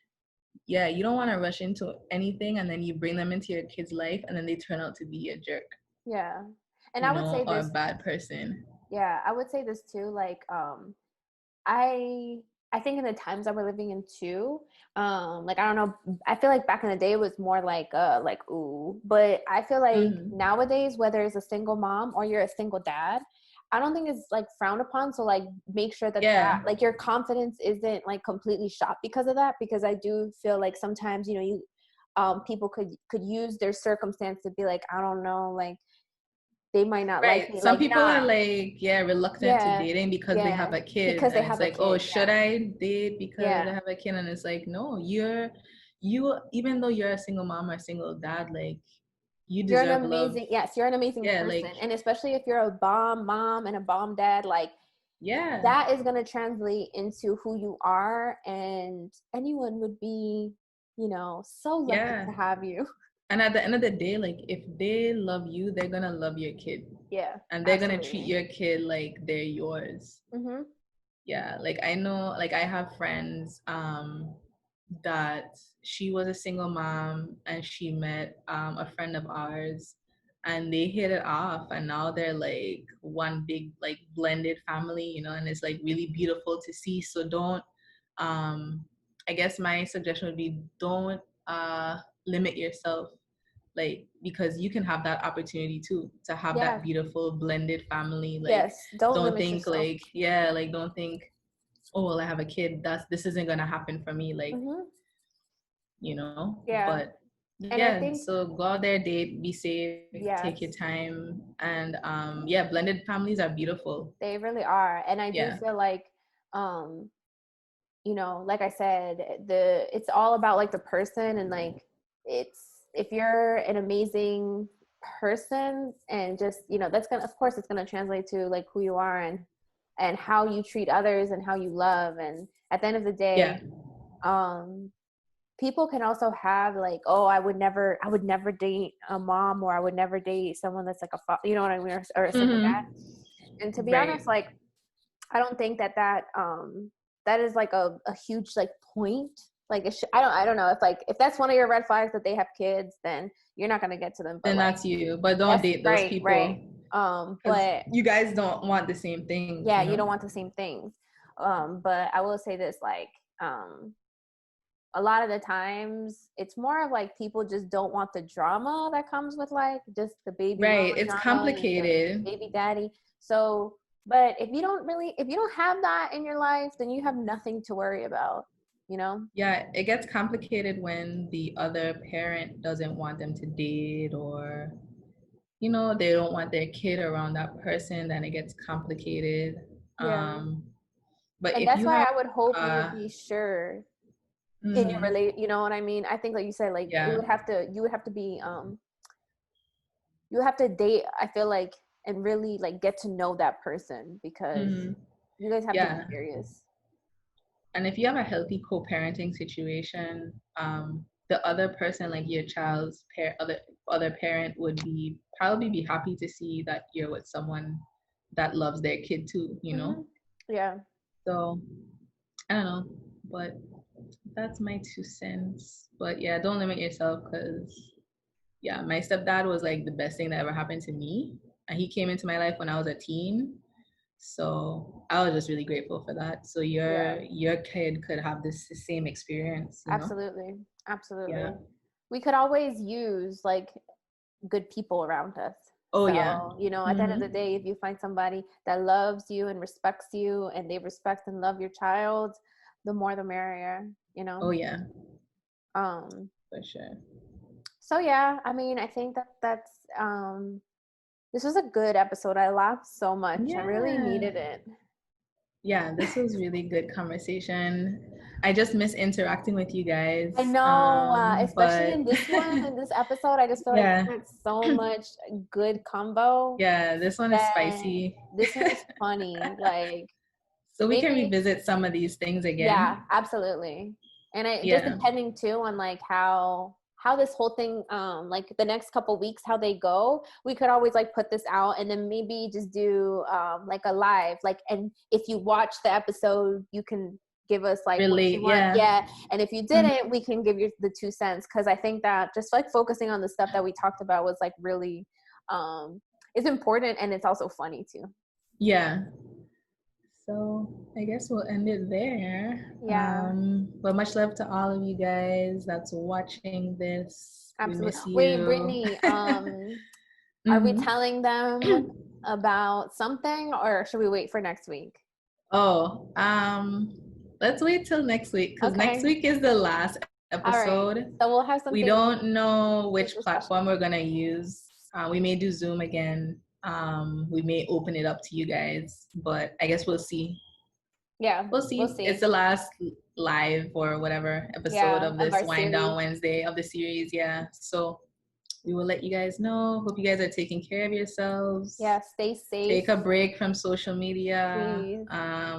A: yeah, you don't want to rush into anything and then you bring them into your kid's life and then they turn out to be a jerk,
B: Yeah. And
A: you
B: I would
A: know,
B: say
A: or a
B: this,
A: bad person.
B: yeah, I would say this too, like, I I think in the times that we're living in too, like I don't know, I feel like back in the day it was more like ooh, but I feel like
A: Mm-hmm.
B: nowadays whether it's a single mom or you're a single dad, I don't think it's like frowned upon. So like make sure that
A: Yeah,
B: like your confidence isn't like completely shot because of that, because I do feel like sometimes you people could use their circumstance to be like, I don't know, like they might not like
A: right.
B: me,
A: Some
B: like
A: people are
B: not.
A: like, yeah, reluctant to
B: Yeah,
A: dating because they
B: yeah,
A: have a kid.
B: because they
A: And it's
B: have a
A: like, oh,
B: kid.
A: should
B: Yeah,
A: I date because I
B: yeah.
A: have a kid? And it's like, no, even though you're a single mom or a single dad, like you
B: You're an
A: deserve love.
B: amazing, yes, you're an amazing
A: Yeah, like,
B: person. And especially if you're a bomb mom and a bomb dad, like
A: yeah,
B: that is going to translate into who you are. And anyone would be, so lucky
A: yeah.
B: to have you.
A: And at the end of the day, like if they love you, they're gonna love your kid.
B: Yeah,
A: And they're gonna treat
B: absolutely.
A: your kid like they're yours.
B: Mm-hmm.
A: Yeah, like I know, like I have friends that she was a single mom and she met a friend of ours and they hit it off and now they're like one big like blended family, you know, and it's like really beautiful to see. So don't I guess my suggestion would be don't limit yourself, like because you can have that opportunity too to have
B: Yeah.
A: that beautiful blended family. Like
B: Yes. Don't
A: don't
B: limit
A: think
B: yourself.
A: like, yeah, like don't think, oh well, I have a kid, this isn't gonna happen for me, like,
B: Mm-hmm.
A: you know.
B: Yeah.
A: But
B: And I
A: yeah,
B: think,
A: so go out there, date, be safe, take your
B: yes,
A: time, and yeah, blended families are beautiful.
B: they really are. And I do
A: Yeah.
B: feel like, um, like I said, it's all about like the person, and like it's if you're an amazing person and just, that's gonna, of course it's gonna translate to like who you are and how you treat others and how you love. And at the end of the
A: Yeah.
B: day, um people can also have like, oh, I would never date a mom, or I would never date someone that's like a you know what I mean, or a single dad.
A: Mm-hmm.
B: And to be
A: Right.
B: honest, like I don't think that is like a huge like point. Like I don't know if like if that's one of your red flags that they have kids, then you're not gonna get to them. But
A: Then
B: like
A: that's you, but don't
B: that's
A: date those
B: right, right.
A: people because
B: But
A: you guys don't want the same things,
B: yeah,
A: you
B: you
A: know.
B: don't want the same things. But I will say this, like, a lot of the times it's more of like people just don't want the drama that comes with like just the baby
A: Right,
B: mama
A: it's
B: drama and the
A: complicated.
B: baby daddy. So, but if you don't have that in your life, then you have nothing to worry about, you know?
A: Yeah, it gets complicated when the other parent doesn't want them to date, or you know, they don't want their kid around that person, then it gets complicated.
B: Yeah.
A: um but
B: And
A: if
B: that's
A: you
B: why
A: have
B: I would hope you would
A: uh
B: be sure in your
A: mhm,
B: relate, you know what I mean? I think like you said, like
A: yeah,
B: you would have to be you have to date, I feel like, and really like get to know that person, because
A: mhm,
B: you guys have to be
A: yeah.
B: serious.
A: And if you have a healthy co-parenting situation, the other person, like your child's other parent, would be probably be happy to see that you're with someone that loves their kid too, you know.
B: Hmm. Yeah.
A: So I don't know, but that's my 2 cents. But yeah, don't limit yourself because yeah, my stepdad was like the best thing that ever happened to me. And he came into my life when I was a teen. So I was just really grateful for that. So
B: Yeah.
A: your kid could have this same experience, you know?
B: Absolutely.
A: Yeah.
B: Absolutely. We could always use like good people around us.
A: Oh yeah.
B: So, at the end of the
A: Mm-hmm.
B: day, if you find somebody that loves you and respects you and they respect and love your child, the more the merrier, you know?
A: Oh yeah,
B: Um,
A: for sure.
B: so yeah, I mean, I think that's this was a good episode. I laughed so much. I really
A: Yeah.
B: needed it.
A: Yeah, this was really good conversation. I just miss interacting with you
B: I
A: guys.
B: know, especially
A: But
B: in this one, in this episode, I just feel like
A: yeah.
B: we had so much good combo
A: Yeah, this one is
B: that
A: spicy.
B: this one is funny. Like,
A: So we can revisit some of these things again.
B: Yeah, absolutely. And just depending too on like how this whole thing, like the next couple weeks, how they go, we could always like put this out and then maybe just do like a live, like, and if you watch the episode, you can give us like
A: relate,
B: what you want. Yeah. And if you didn't, we can give you the 2 cents. Cause I think that just like focusing on the stuff that we talked about was like really, it's important, and it's also funny too.
A: Yeah. So I guess we'll end it there.
B: Yeah.
A: But much love to all of you guys that's watching this.
B: Absolutely.
A: We miss you.
B: Wait, Brittany, are we telling them about something, or should we wait for next week?
A: Oh, let's wait till next week, because next week is the last episode.
B: Right. So we'll have something.
A: We don't know which platform we're gonna use. We may do Zoom again. We may open it up to you guys, but I guess we'll see.
B: Yeah,
A: we'll see. It's the last live or whatever episode of this Wind Down Wednesday of the series. Yeah, so we will let you guys know. Hope you guys are taking care of yourselves.
B: Yeah, stay safe.
A: Take a break from social media.
B: Please.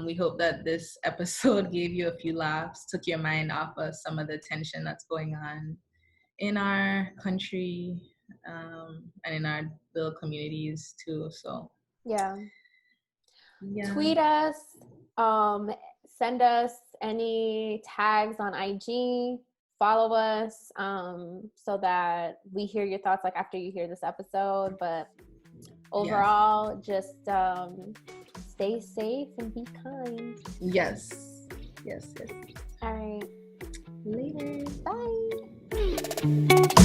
A: We hope that this episode gave you a few laughs, took your mind off of some of the tension that's going on in our country, and in our little communities too. So
B: yeah. Tweet us, send us any tags on IG, follow us, so that we hear your thoughts like after you hear this episode. But overall, just stay safe and be kind.
A: Yes.
B: All right.
A: Later.
B: Bye.